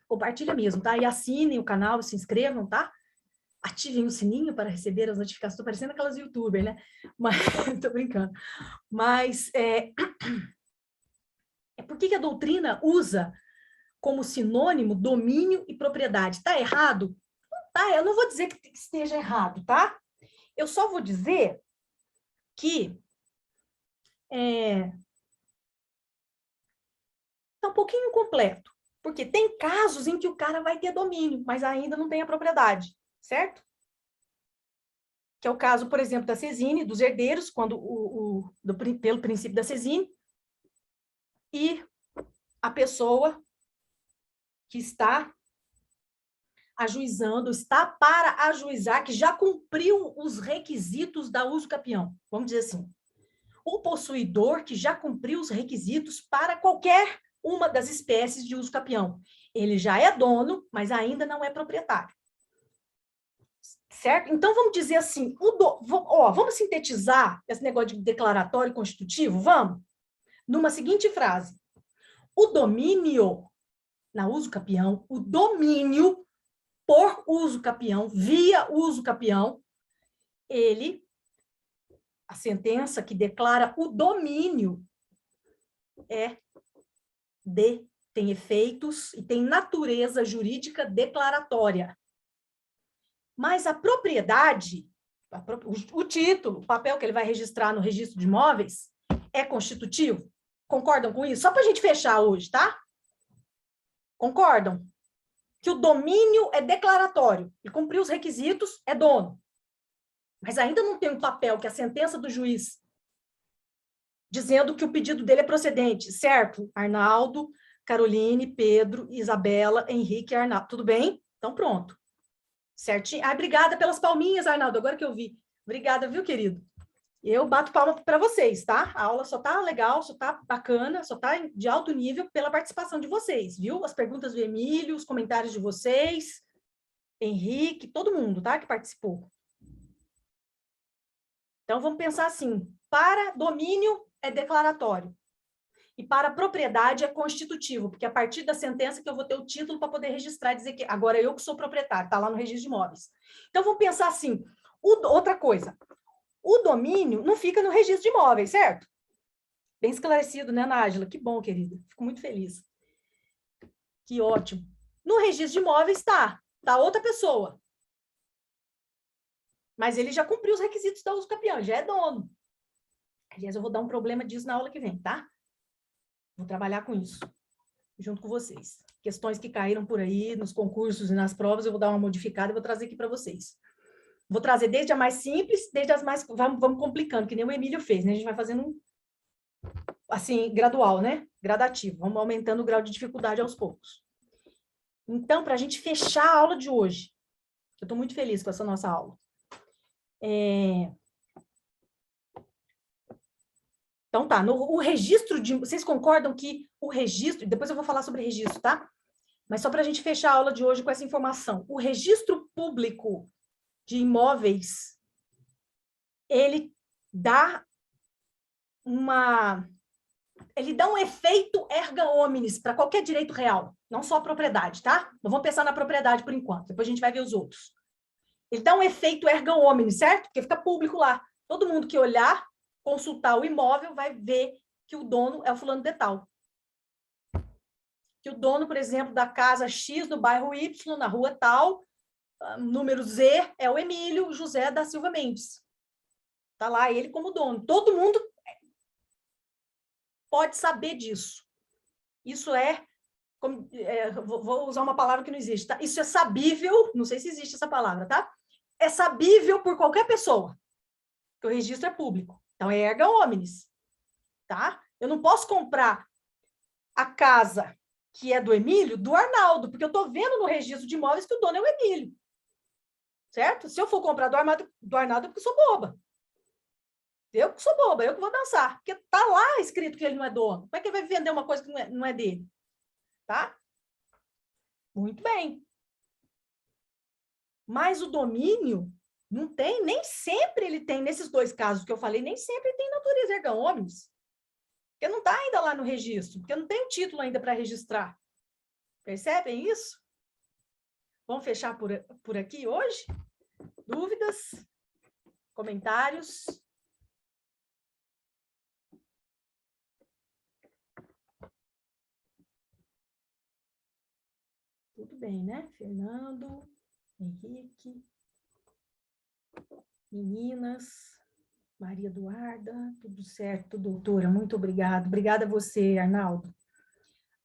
Compartilha mesmo, tá? E assinem o canal, se inscrevam, tá? Ativem o sininho para receber as notificações. Estou parecendo aquelas youtubers, né? Mas, tô brincando. Mas, por que a doutrina usa como sinônimo domínio e propriedade? Está errado? Não tá, eu não vou dizer que esteja errado, tá? Eu só vou dizer que tá um pouquinho incompleto, porque tem casos em que o cara vai ter domínio, mas ainda não tem a propriedade, certo? Que é o caso, por exemplo, da Sesine, dos herdeiros, quando pelo princípio da Sesine, e a pessoa que está ajuizando, está para ajuizar, que já cumpriu os requisitos da uso capião, vamos dizer assim. O possuidor que já cumpriu os requisitos para qualquer uma das espécies de uso capião. Ele já é dono, mas ainda não é proprietário. Certo? Então, vamos dizer assim, vamos sintetizar esse negócio de declaratório constitutivo? Vamos? Numa seguinte frase. O domínio, na uso capião, o domínio por uso capião, via uso capião, a sentença que declara o domínio tem efeitos e tem natureza jurídica declaratória. Mas a propriedade, o título, o papel que ele vai registrar no registro de imóveis, é constitutivo? Concordam com isso? Só para a gente fechar hoje, tá? Concordam? Que o domínio é declaratório. Ele cumpriu os requisitos, é dono. Mas ainda não tem um papel, que é a sentença do juiz, dizendo que o pedido dele é procedente, certo? Arnaldo, Caroline, Pedro, Isabela, Henrique e Arnaldo. Tudo bem? Então, pronto. Certinho? Obrigada pelas palminhas, Arnaldo, agora que eu vi. Obrigada, viu, querido? Eu bato palma para vocês, tá? A aula só tá legal, só tá bacana, só tá de alto nível pela participação de vocês, viu? As perguntas do Emílio, os comentários de vocês, Henrique, todo mundo, tá? Que participou. Então, vamos pensar assim, para domínio é declaratório e para propriedade é constitutivo, porque a partir da sentença que eu vou ter o título para poder registrar e dizer que agora eu que sou proprietário, tá lá no registro de imóveis. Então, vamos pensar assim, outra coisa, o domínio não fica no registro de imóveis, certo? Bem esclarecido, né, Nájila? Que bom, querida. Fico muito feliz. Que ótimo. No registro de imóveis está outra pessoa. Mas ele já cumpriu os requisitos da uso capião, já é dono. Aliás, eu vou dar um problema disso na aula que vem, tá? Vou trabalhar com isso, junto com vocês. Questões que caíram por aí nos concursos e nas provas, eu vou dar uma modificada e vou trazer aqui para vocês. Vou trazer desde a mais simples, desde as mais... Vamos complicando, que nem o Emílio fez, né? A gente vai fazendo, assim, gradual, né? Gradativo. Vamos aumentando o grau de dificuldade aos poucos. Então, para a gente fechar a aula de hoje, eu estou muito feliz com essa nossa aula. Então, tá. O registro de... Vocês concordam que o registro... Depois eu vou falar sobre registro, tá? Mas só para a gente fechar a aula de hoje com essa informação. O registro público de imóveis, ele dá um efeito erga omnes para qualquer direito real, não só a propriedade, tá? Não vamos pensar na propriedade por enquanto, depois a gente vai ver os outros. Ele dá um efeito erga omnes, certo? Porque fica público lá. Todo mundo que olhar, consultar o imóvel, vai ver que o dono é o fulano de tal. Que o dono, por exemplo, da casa X no bairro Y, na rua tal, número Z, é o Emílio José da Silva Mendes. Está lá ele como dono. Todo mundo pode saber disso. Isso vou usar uma palavra que não existe, tá? Isso é sabível, não sei se existe essa palavra, tá? É sabível por qualquer pessoa, porque o registro é público. Então, é erga omnes, tá? Eu não posso comprar a casa que é do Emílio, do Arnaldo, porque eu estou vendo no registro de imóveis que o dono é o Emílio. Certo? Se eu for comprar do Arnaldo, é porque eu sou boba. Eu que sou boba, eu que vou dançar. Porque tá lá escrito que ele não é dono. Como é que ele vai vender uma coisa que não é dele? Tá? Muito bem. Mas o domínio não tem, nem sempre ele tem, nesses dois casos que eu falei, nem sempre tem natureza erga omnes. Porque não está ainda lá no registro, porque não tem o título ainda para registrar. Percebem isso? Vamos fechar por aqui hoje? Dúvidas? Comentários? Tudo bem, né? Fernando, Henrique, meninas, Maria Eduarda, tudo certo, doutora, muito obrigada. Obrigada a você, Arnaldo.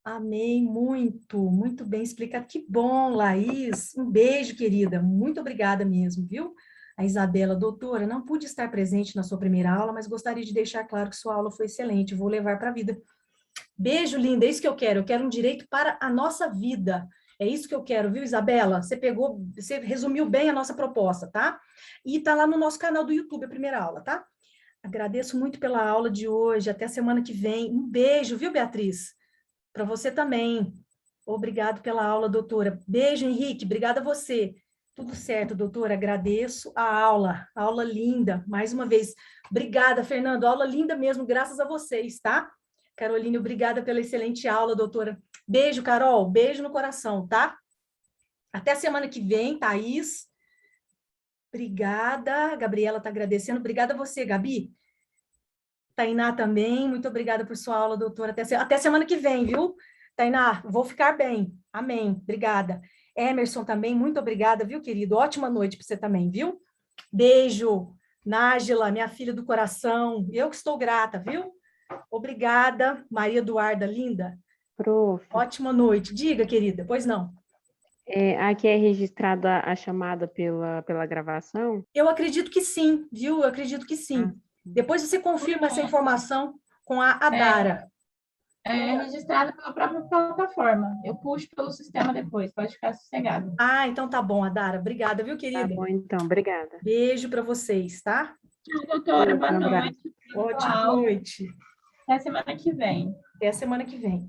Amei muito, muito bem explicado. Que bom, Laís. Um beijo, querida. Muito obrigada mesmo, viu? A Isabela, doutora, não pude estar presente na sua primeira aula, mas gostaria de deixar claro que sua aula foi excelente. Vou levar para a vida. Beijo, linda. É isso que eu quero. Eu quero um direito para a nossa vida. É isso que eu quero, viu, Isabela? Você resumiu bem a nossa proposta, tá? E tá lá no nosso canal do YouTube, a primeira aula, tá? Agradeço muito pela aula de hoje. Até a semana que vem. Um beijo, viu, Beatriz? Para você também. Obrigado pela aula, doutora. Beijo, Henrique. Obrigada a você. Tudo certo, doutora. Agradeço a aula linda. Mais uma vez, obrigada, Fernando. Aula linda mesmo, graças a vocês, tá? Caroline, obrigada pela excelente aula, doutora. Beijo, Carol. Beijo no coração, tá? Até a semana que vem, Thaís. Obrigada. A Gabriela está agradecendo. Obrigada a você, Gabi. Tainá também. Muito obrigada por sua aula, doutora. Até semana que vem, viu? Tainá, vou ficar bem. Amém. Obrigada. Emerson também, muito obrigada, viu, querido? Ótima noite para você também, viu? Beijo. Nájila, minha filha do coração. Eu que estou grata, viu? Obrigada. Maria Eduarda, linda. Prof. Ótima noite. Diga, querida. Pois não. Aqui é registrada a chamada pela gravação? Eu acredito que sim, viu? Eu acredito que sim. Depois você confirma essa informação com a Adara. É registrado pela própria plataforma. Eu puxo pelo sistema depois, pode ficar sossegado. Ah, então tá bom, Adara. Obrigada, viu, Tá querida? bom, então. Obrigada. Beijo para vocês, tá? Tchau, doutora. Boa Um abraço. noite. Ótima noite. Até semana que vem. Até a semana que vem.